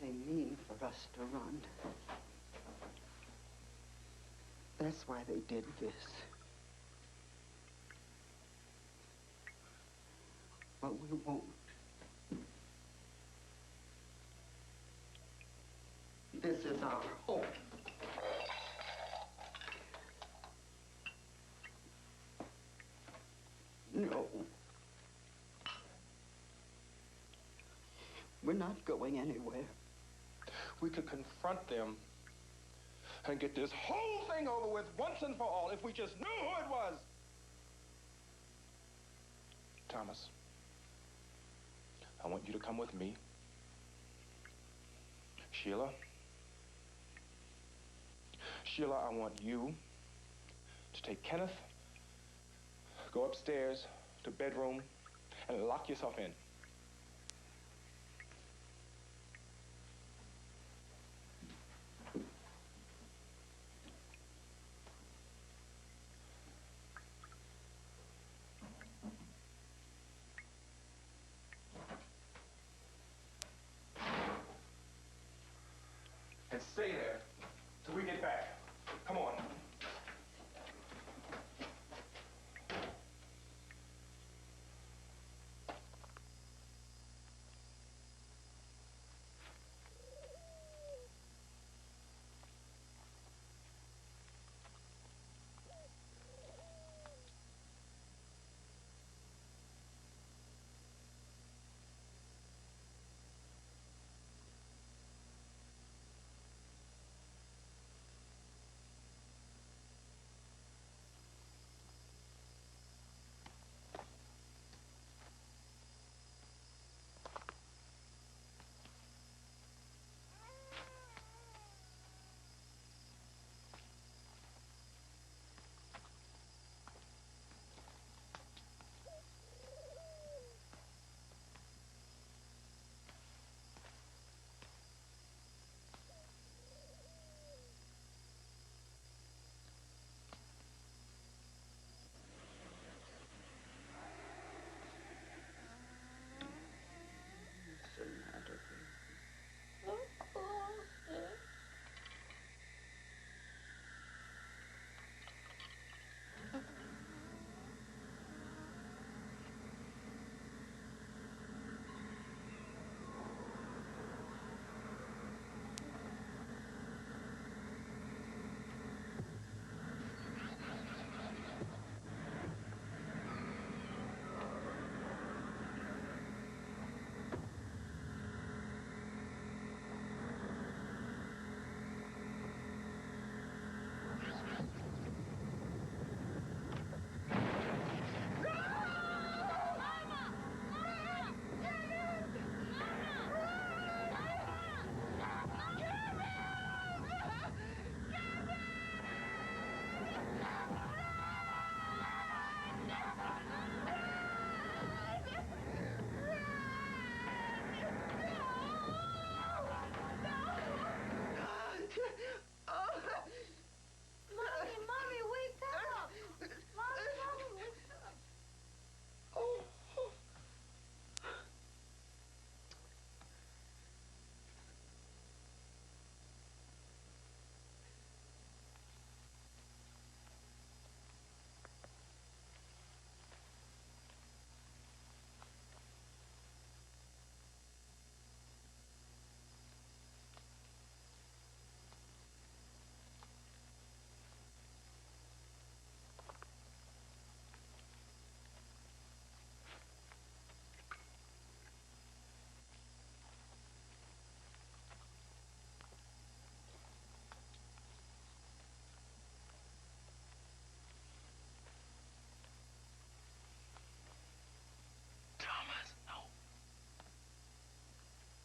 They mean for us to run. That's why they did this. But we won't. This is our home. No. We're not going anywhere. We could confront them and get this whole thing over with once and for all if we just knew who it was. Thomas, I want you to come with me. Sheila, I want you to take Kenneth, go upstairs to bedroom, and lock yourself in. And stay there till we get back. Come on.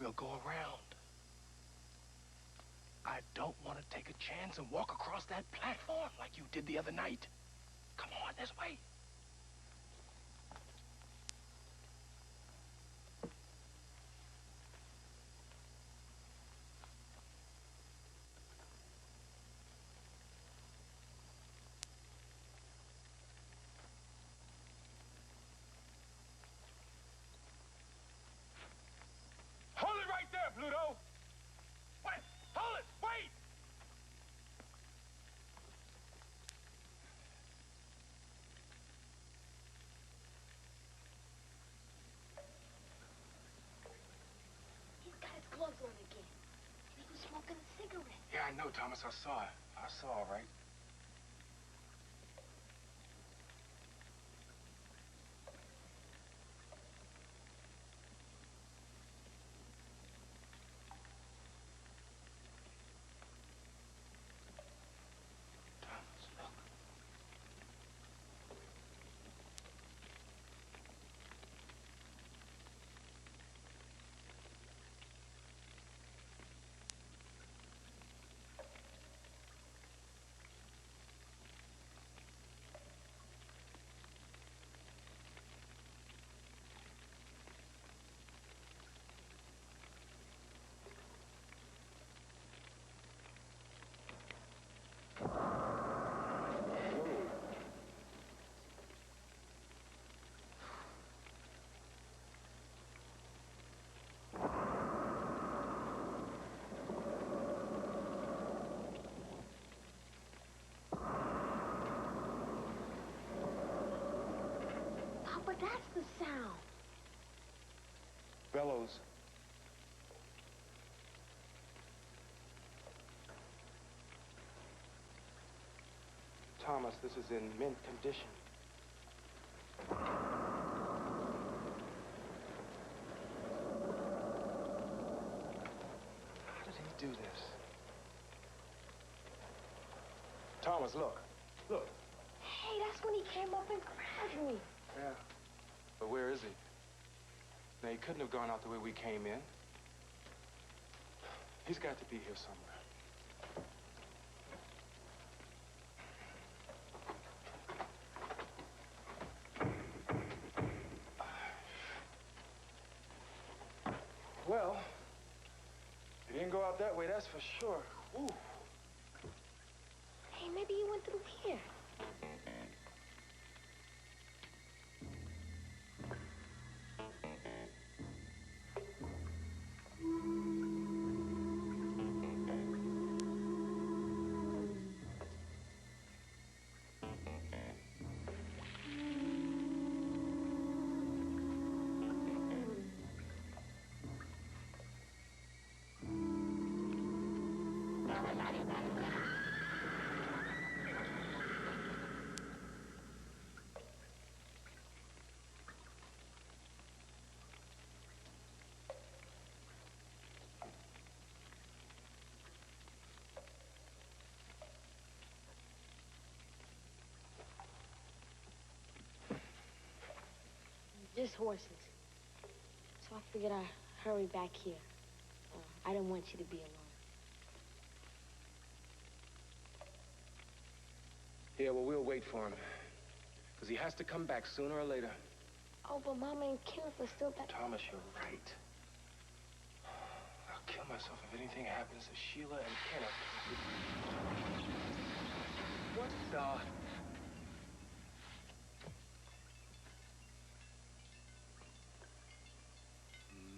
We'll go around. I don't want to take a chance and walk across that platform like you did the other night. Come on, this way. I know, Thomas. I saw it. I saw, all right? Papa, that's the sound. Bellows. Thomas, this is in mint condition. How did he do this? Thomas, look. Look. Hey, that's when he came up and grabbed me. Yeah. But where is he? Now, he couldn't have gone out the way we came in. He's got to be here somewhere. Well, he didn't go out that way, that's for sure. Ooh. Hey, maybe he went through here. Just horses. So I figured I'd hurry back here. I didn't want you to be alone. Yeah, well, we'll wait for him. Because he has to come back sooner or later. Oh, but Mama and Kenneth are still back. Thomas, you're right. I'll kill myself if anything happens to Sheila and Kenneth. What the...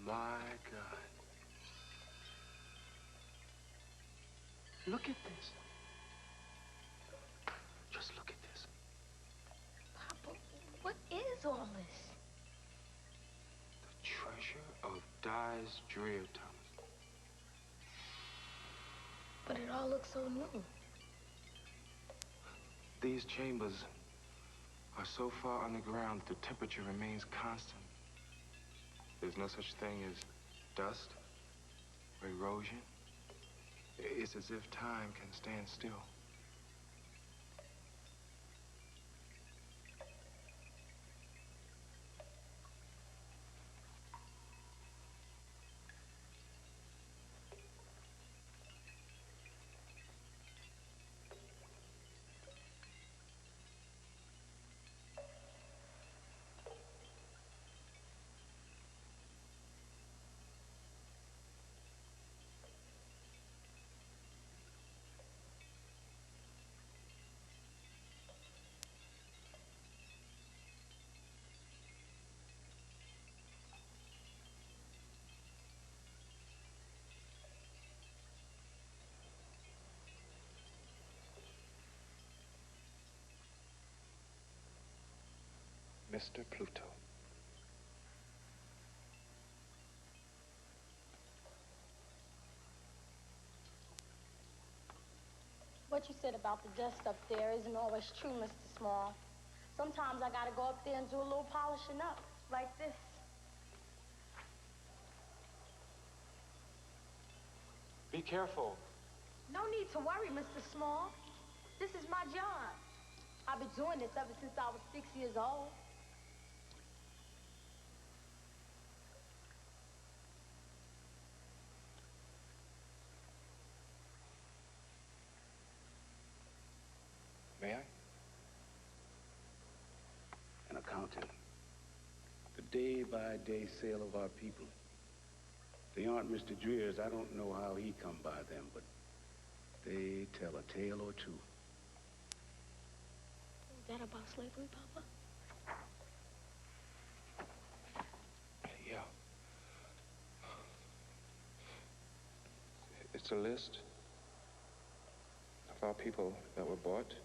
My God. Look at this. Just look at this. Papa, what is all this? The treasure of Dies Drear, Thomas. But it all looks so new. These chambers are so far underground that the temperature remains constant. There's no such thing as dust or erosion. It's as if time can stand still. Mr. Pluto. What you said about the dust up there isn't always true, Mr. Small. Sometimes I gotta go up there and do a little polishing up, like this. Be careful. No need to worry, Mr. Small. This is my job. I've been doing this ever since I was 6 years old. May I? An accountant. The day-by-day sale of our people. They aren't Mr. Drear's. I don't know how he come by them, but they tell a tale or two. Is that about slavery, Papa? Yeah. It's a list of our people that were bought.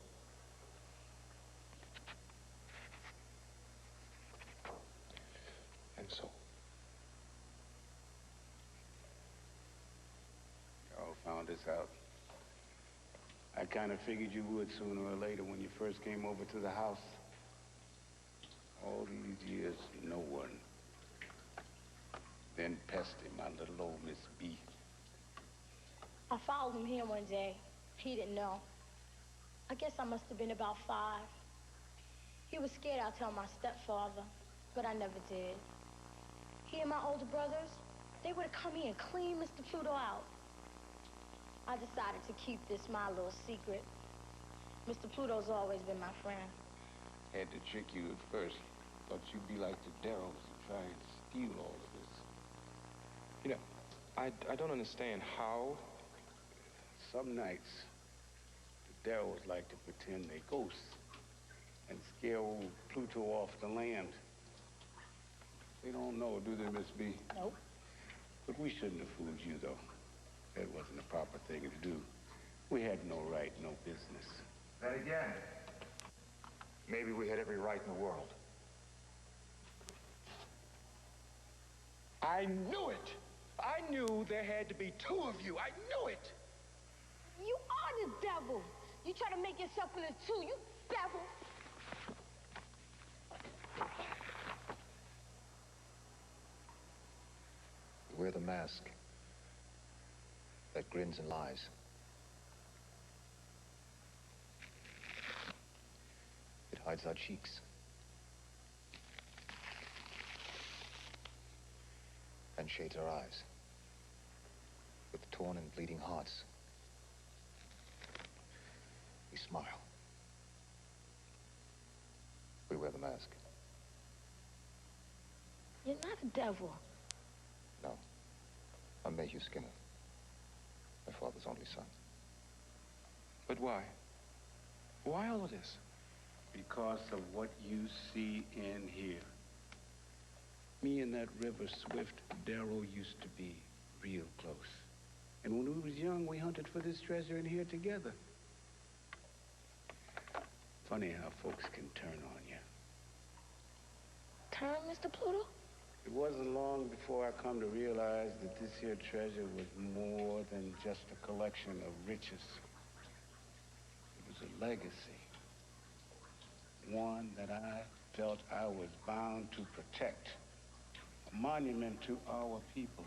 And sold. Y'all found this out. I kind of figured you would sooner or later when you first came over to the house. All these years, no one. Then Pesty, my little old Miss B. I followed him here one day. He didn't know. I guess I must have been about 5. He was scared I'd tell my stepfather, but I never did. He and my older brothers, they would have come here and cleaned Mr. Pluto out. I decided to keep this my little secret. Mr. Pluto's always been my friend. Had to trick you at first. Thought you'd be like the Darrells and try and steal all of this. You know, I don't understand how. Some nights, the Darrells like to pretend they ghosts and scare old Pluto off the land. They don't know, do they, Miss B? Nope. But we shouldn't have fooled you, though. That wasn't the proper thing to do. We had no right, no business. Then again, maybe we had every right in the world. I knew it. I knew there had to be 2 of you. I knew it. You are the devil. You try to make yourself into 2, you devil. We wear the mask that grins and lies. It hides our cheeks. And shades our eyes. With torn and bleeding hearts, we smile. We wear the mask. You're not a devil. No. I'm Mayhew Skinner. My father's only son. But why? Why all of this? Because of what you see in here. Me and that River Swift Darrow used to be real close. And when we was young, we hunted for this treasure in here together. Funny how folks can turn on you. Turn, Mr. Pluto? It wasn't long before I come to realize that this here treasure was more than just a collection of riches. It was a legacy. One that I felt I was bound to protect. A monument to our people.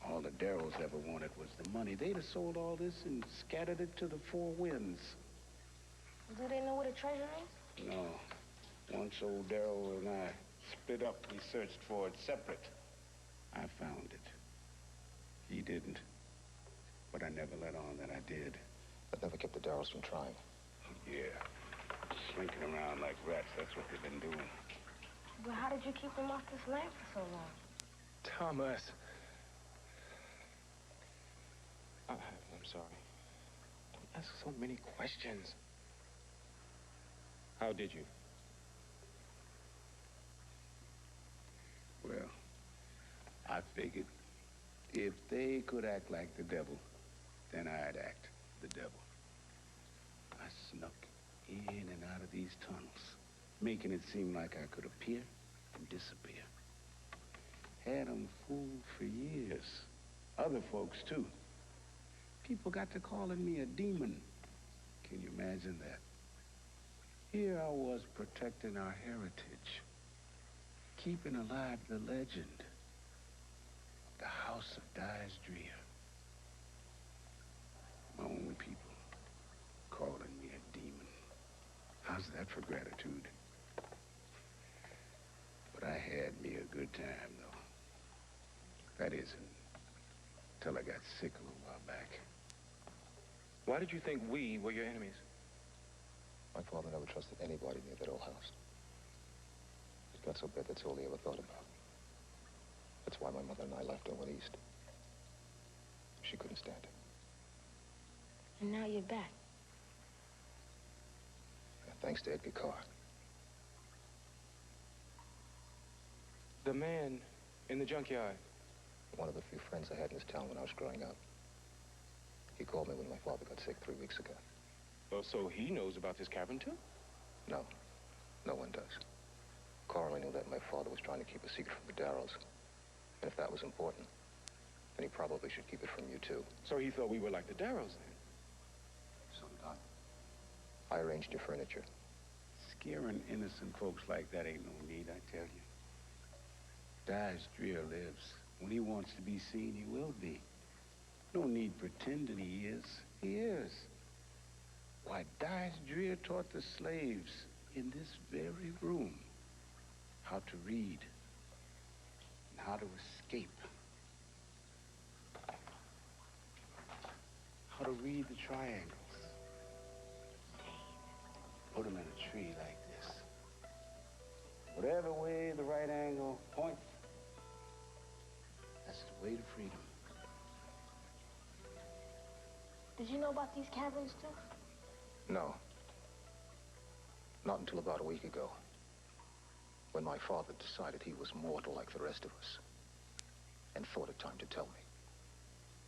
All the Darrells ever wanted was the money. They'd have sold all this and scattered it to the 4 winds. Do they know where the treasure is? No. Once old Darrell and I split up, we searched for it separate. I found it. He didn't. But I never let on that I did. That never kept the Darrells from trying. Yeah. Slinking around like rats, that's what they've been doing. But how did you keep them off this land for so long? Thomas. I'm sorry. Don't ask so many questions. How did you? Well, I figured if they could act like the devil, then I'd act the devil. I snuck in and out of these tunnels, making it seem like I could appear and disappear. Had them fooled for years. Other folks, too. People got to calling me a demon. Can you imagine that? Here I was protecting our heritage, keeping alive the legend of the House of Drear. My own people calling me a demon. How's that for gratitude? But I had me a good time, though. That is, until I got sick a little while back. Why did you think we were your enemies? My father never trusted anybody near that old house. It got so bad that's all he ever thought about. That's why my mother and I left and went east. She couldn't stand it. And now you're back. Yeah, thanks to Edgar Carr. The man in the junkyard. One of the few friends I had in this town when I was growing up. He called me when my father got sick 3 weeks ago. Oh, so he knows about this cavern, too? No. No one does. Carl only knew that my father was trying to keep a secret from the Darrells. And if that was important, then he probably should keep it from you, too. So he thought we were like the Darrells, then? So did I. I arranged your furniture. Scaring innocent folks like that ain't no need, I tell you. Drear lives. When he wants to be seen, he will be. No need pretending he is. He is. Why, Drear taught the slaves in this very room how to read and how to escape. How to read the triangles. Put them in a tree like this. Whatever way the right angle points, that's the way to freedom. Did you know about these caverns, too? No. Not until about a week ago. When my father decided he was mortal like the rest of us. And thought it time to tell me.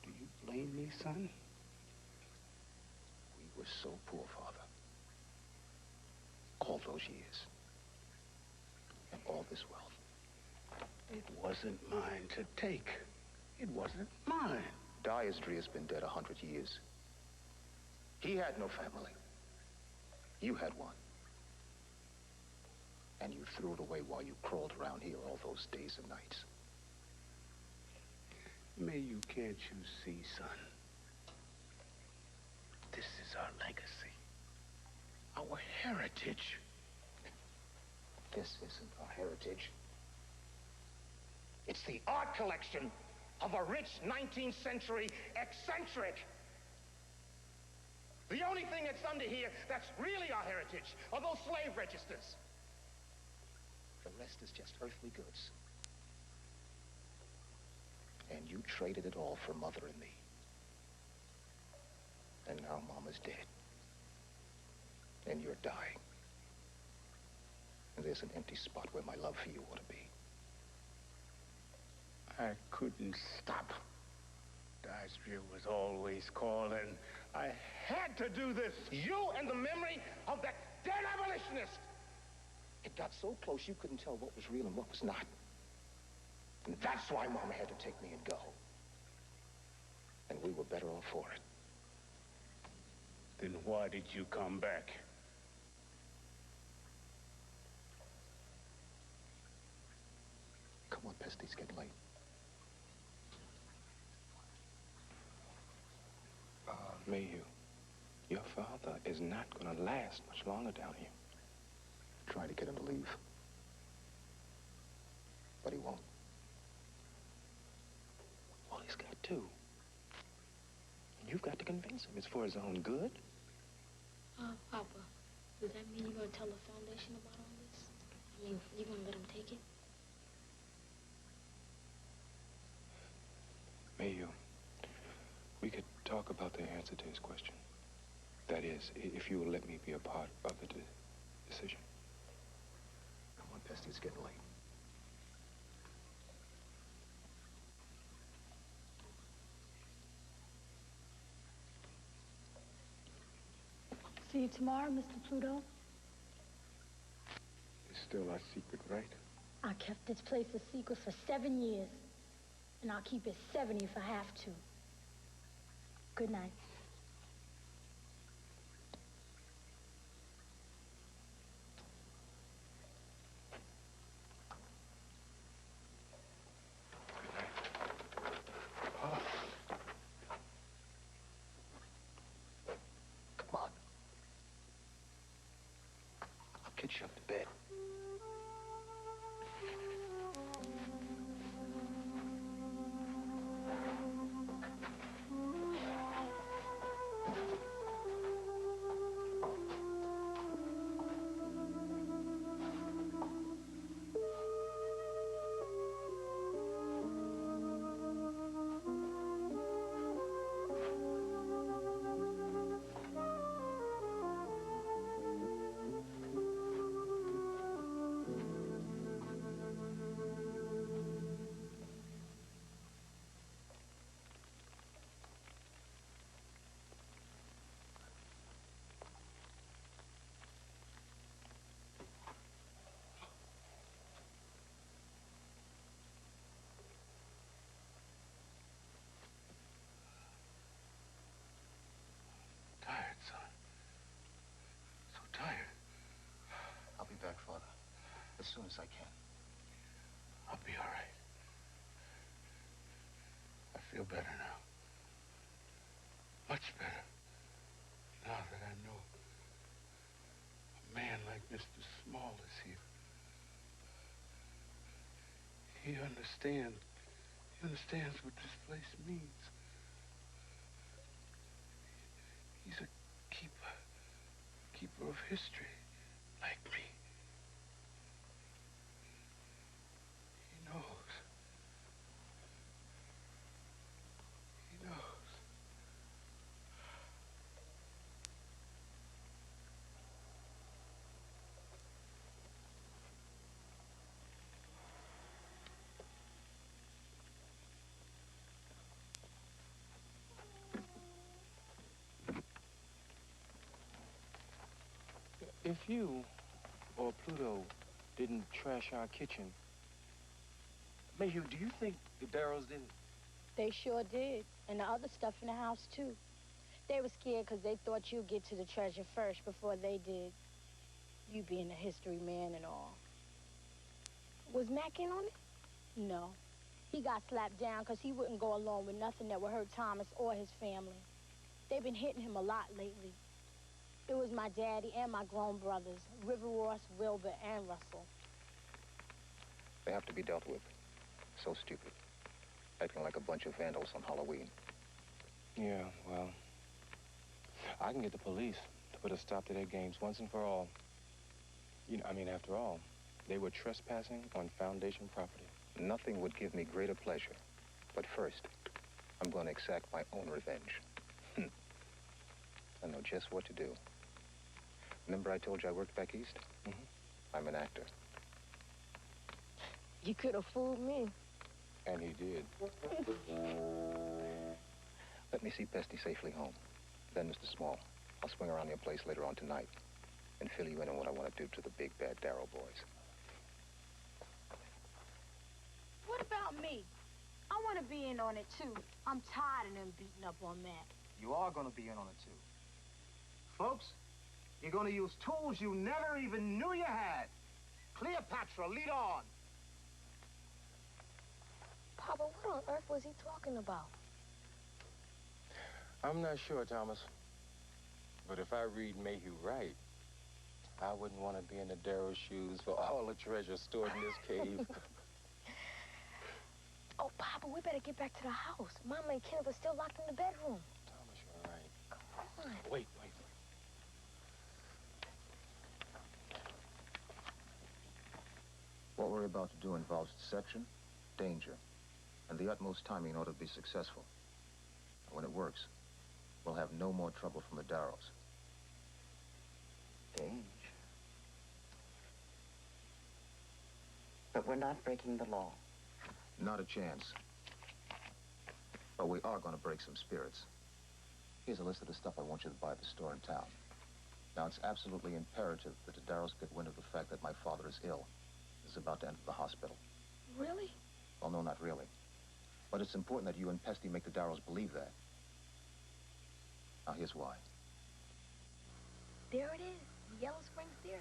Do you blame me, son? We were so poor, Father. All those years. And all this wealth. It wasn't mine to take. It wasn't mine. Drear's been dead 100 years. He had no family. You had one. And you threw it away while you crawled around here all those days and nights. Can't you see, son? This is our legacy. Our heritage. This isn't our heritage. It's the art collection of a rich 19th century eccentric. The only thing that's under here that's really our heritage are those slave registers. The rest is just earthly goods. And you traded it all for Mother and me. And now Mama's dead. And you're dying. And there's an empty spot where my love for you ought to be. I couldn't stop. Drear was always calling. I had to do this. You and the memory of that dead abolitionist. It got so close you couldn't tell what was real and what was not. And that's why Mama had to take me and go. And we were better off for it. Then why did you come back? Come on, Pesty, it's getting late. Mayhew, your father is not going to last much longer down here. Trying to get him to leave. But he won't. Well, he's got to. And you've got to convince him it's for his own good. Papa, does that mean you're going to tell the foundation about all this? I mean, you're going to let him take it? Mayhew, we could talk about the answer to his question. That is, if you will let me be a part of the decision. Come on, Pesty, it's getting late. See you tomorrow, Mr. Pluto. It's still our secret, right? I kept this place a secret for 7 years. And I'll keep it 70 if I have to. Good night. get you up to bed. Tired, son. So tired. I'll be back, Father, as soon as I can. I'll be all right. I feel better now. Much better. Now that I know a man like Mr. Small is here. He understands. He understands what this place means. He's a keeper of history, like me. He knows. He knows. If you or Pluto didn't trash our kitchen, Mayhew, do you think the Darrows did it? They sure did. And the other stuff in the house, too. They were scared because they thought you'd get to the treasure first before they did. You being a history man and all. Was Mac in on it? No. He got slapped down because he wouldn't go along with nothing that would hurt Thomas or his family. They've been hitting him a lot lately. It was my daddy and my grown brothers, River Ross, Wilbur, and Russell. They have to be dealt with. So stupid. Acting like a bunch of vandals on Halloween. Yeah, well, I can get the police to put a stop to their games once and for all. After all, they were trespassing on Foundation property. Nothing would give me greater pleasure. But first, I'm going to exact my own revenge. I know just what to do. Remember I told you I worked back east? Mm-hmm. I'm an actor. You could have fooled me. And he did. Let me see Pesty safely home. Then, Mr. Small, I'll swing around your place later on tonight and fill you in on what I want to do to the big bad Darrow boys. What about me? I want to be in on it, too. I'm tired of them beating up on Mac. You are going to be in on it, too. Folks, you're going to use tools you never even knew you had. Cleopatra, lead on. Papa, what on earth was he talking about? I'm not sure, Thomas. But if I read Mayhew right, I wouldn't want to be in the Darrow shoes for all the treasure stored in this cave. Oh, Papa, we better get back to the house. Mama and Kenneth are still locked in the bedroom. Thomas, you're right. Come on. Wait. What we're about to do involves deception, danger, and the utmost timing in order to be successful. And when it works, we'll have no more trouble from the Darrows. Danger. But we're not breaking the law. Not a chance. But we are going to break some spirits. Here's a list of the stuff I want you to buy at the store in town. Now, it's absolutely imperative that the Darrows get wind of the fact that my father is ill. Is about to enter the hospital. Really? Well, no, not really. But it's important that you and Pesty make the Darrows believe that. Now, here's why. There it is, the Yellow Springs Theater.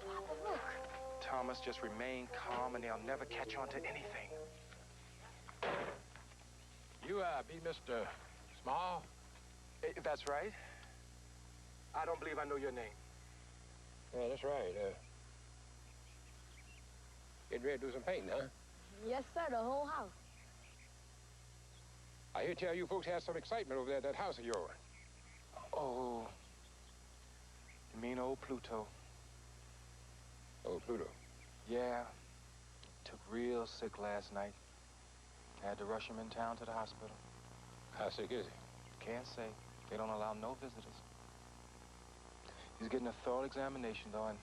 Papa, look. Thomas, just remain calm and they'll never catch on to anything. You, be Mr. Small? That's right. I don't believe I know your name. Yeah, that's right. Getting ready to do some painting, huh? Yes, sir, the whole house. I hear tell you folks had some excitement over there at that house of yours. Oh, you mean old Pluto? Oh, Pluto. Yeah. Took real sick last night. Had to rush him in town to the hospital. How sick is he? Can't say. They don't allow no visitors. He's getting a thorough examination, though, and,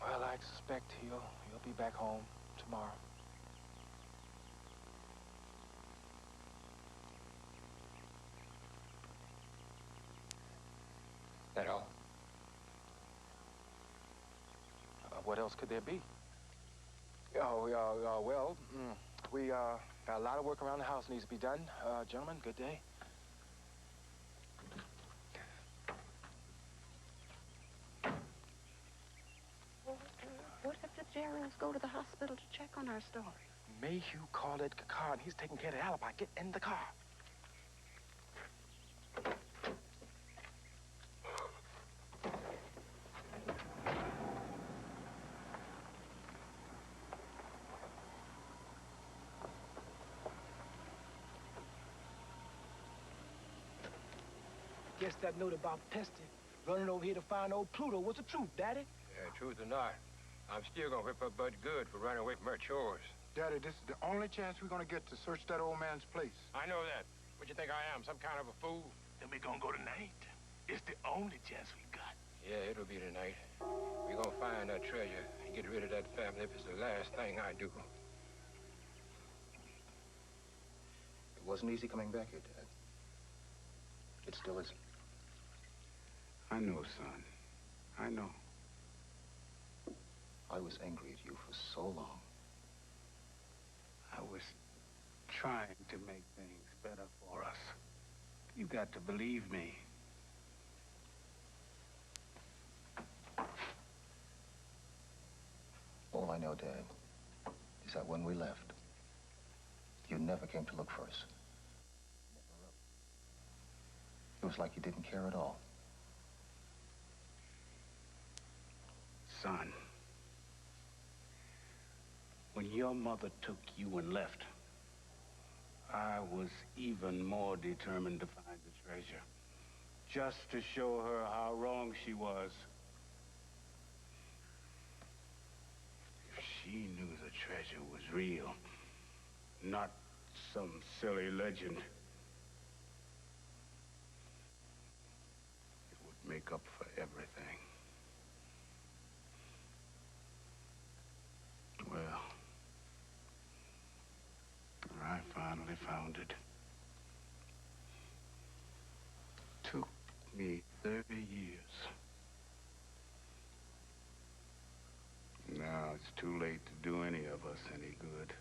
well, I suspect he'll be back home tomorrow. That all? What else could there be? Well, we got a lot of work around the house needs to be done. Gentlemen, good day. What if the Geralds go to the hospital to check on our story? Mayhew called Edgar Carr, and he's taking care of the alibi. Get in the car. Guess that note about Pesty running over here to find old Pluto was the truth, Daddy. Yeah, truth or not, I'm still gonna whip up Bud good for running away from her chores. Daddy, this is the only chance we're gonna get to search that old man's place. I know that. What you think I am, some kind of a fool? Then we're gonna go tonight. It's the only chance we got. Yeah, it'll be tonight. We're gonna find that treasure and get rid of that family if it's the last thing I do. It wasn't easy coming back here, Dad. It still isn't. I know, son. I know. I was angry at you for so long. I was trying to make things better for us. You got to believe me. All I know, Dad, is that when we left, you never came to look for us. It was like you didn't care at all. Son, when your mother took you and left, I was even more determined to find the treasure, just to show her how wrong she was. If she knew the treasure was real, not some silly legend, it would make up for everything. Well, I finally found it. Took me 30 years. Now it's too late to do any of us any good.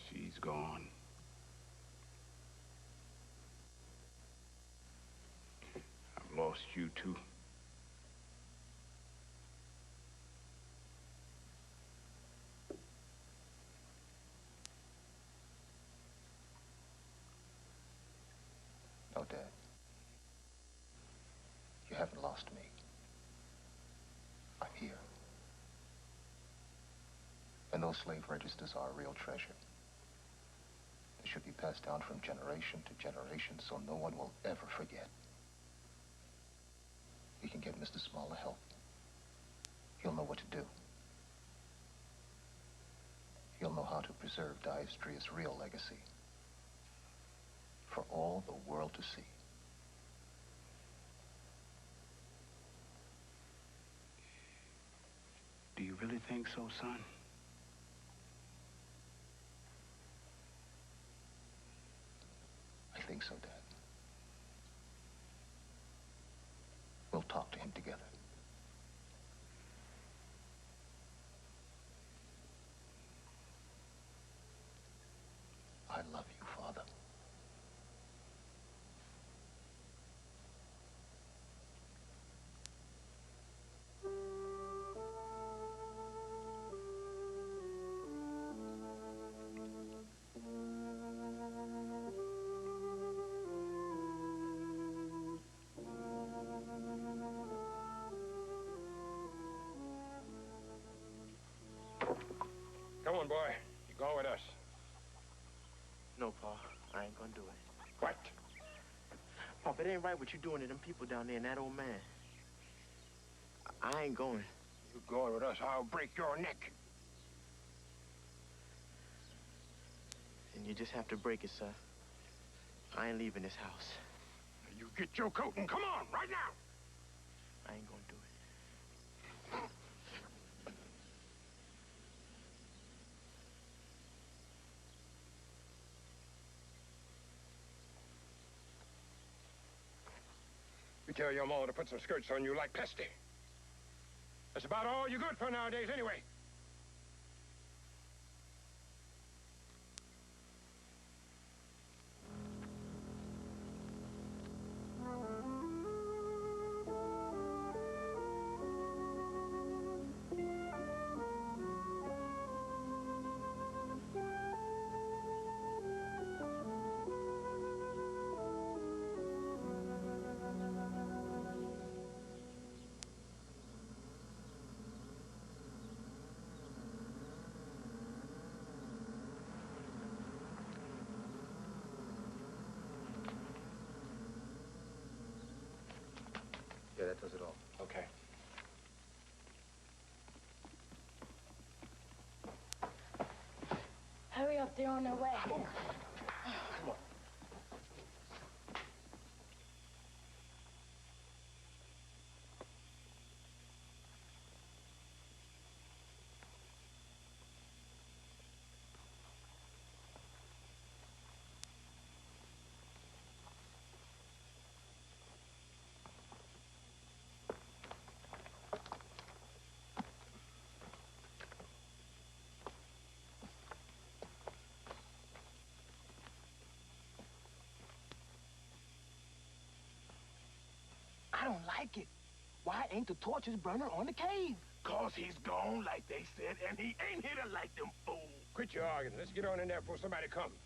She's gone. I've lost you too. No, Dad. You haven't lost me. I'm here. And those slave registers are a real treasure. They should be passed down from generation to generation so no one will ever forget. We can get Mr. Smaller help. He'll know what to do. He'll know how to preserve Drear's real legacy for all the world to see. Do you really think so, son? I think so, Dad. We'll talk to him together. I love you, Father. boy. You're going with us. No, Pa. I ain't gonna do it. What? Pop, it ain't right what you doing to them people down there and that old man. I ain't going. You going with us, I'll break your neck. And you just have to break it, sir. I ain't leaving this house. You get your coat and come on, right now. I ain't gonna do it. You tell your mama to put some skirts on you like Pesty. That's about all you're good for nowadays, anyway. Yeah, that does it all. Okay. Hurry up, they're on their way. Come on. I don't like it. Why ain't the torches burning on the cave? 'Cause he's gone, like they said, and he ain't here to light them fools. Quit your arguing. Let's get on in there before somebody comes.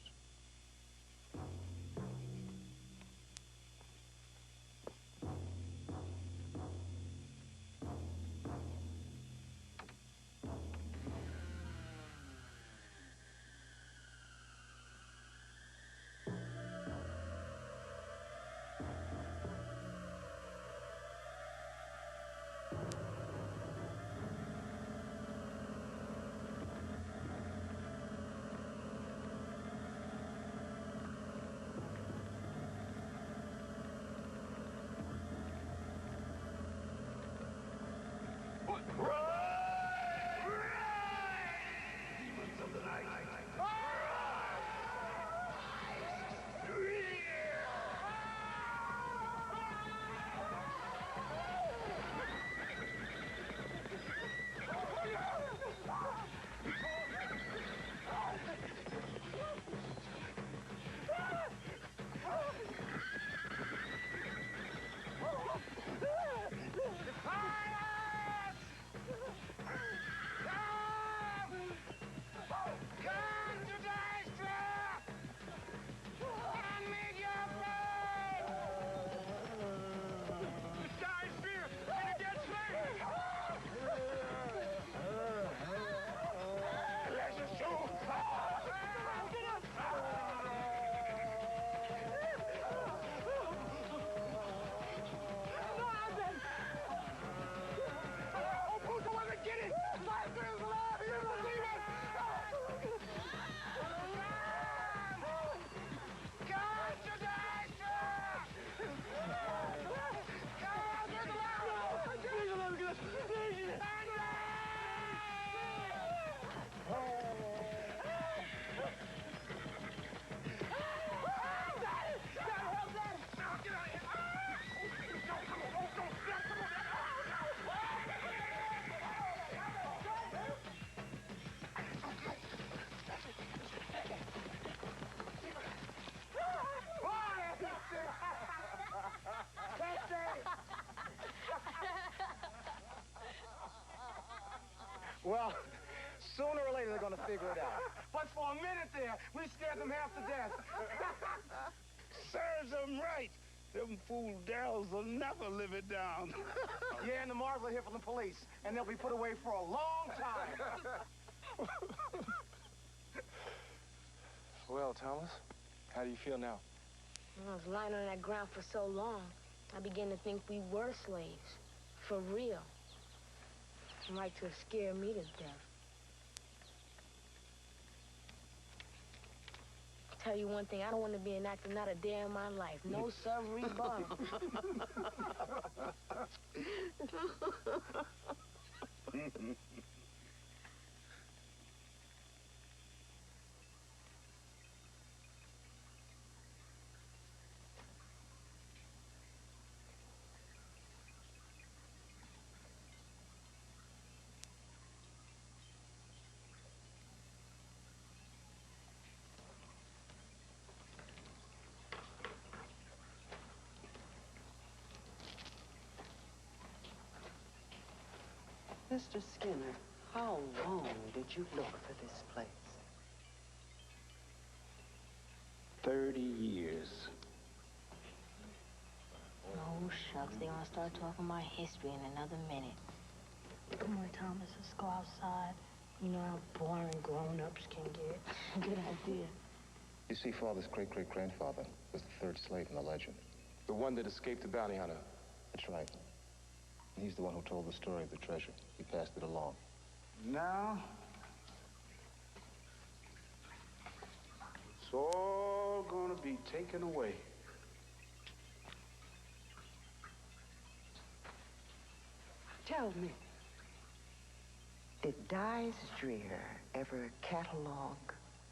Well, sooner or later they're gonna figure it out. But for a minute there, we scared them half to death. Serves them right. Them fool Dells will never live it down. Yeah, and the Mars will hear from the police, and they'll be put away for a long time. Well, Thomas, how do you feel now? I was lying on that ground for so long, I began to think we were slaves. For real. Like to scare me to death. Tell you one thing, I don't want to be an actor not a day in my life. No sirree bar. Mr. Skinner, how long did you look for this place? 30 years. Oh, shucks, they're gonna start talking my history in another minute. Come on, Thomas, let's go outside. You know how boring grown-ups can get. Good idea. You see, Father's great-great-grandfather was the third slave in the legend. The one that escaped the bounty hunter. That's right. He's the one who told the story of the treasure. He passed it along. Now, it's all gonna be taken away. Tell me, did Dice Drear ever catalog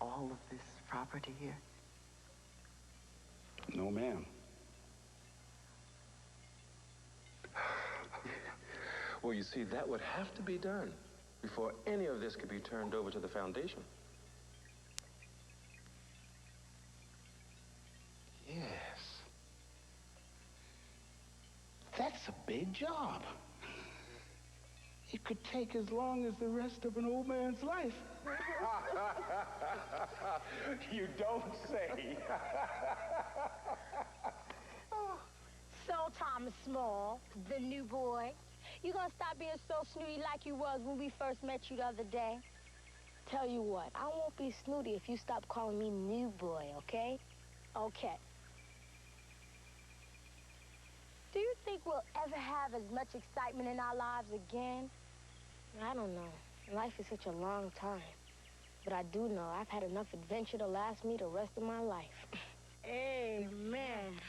all of this property here? No, ma'am. Well, you see, that would have to be done before any of this could be turned over to the foundation. Yes. That's a big job. It could take as long as the rest of an old man's life. You don't say. So, Thomas Small, the new boy, you gonna stop being so snooty like you was when we first met you the other day? Tell you what, I won't be snooty if you stop calling me new boy, okay? Okay. Do you think we'll ever have as much excitement in our lives again? I don't know. Life is such a long time. But I do know I've had enough adventure to last me the rest of my life. Amen.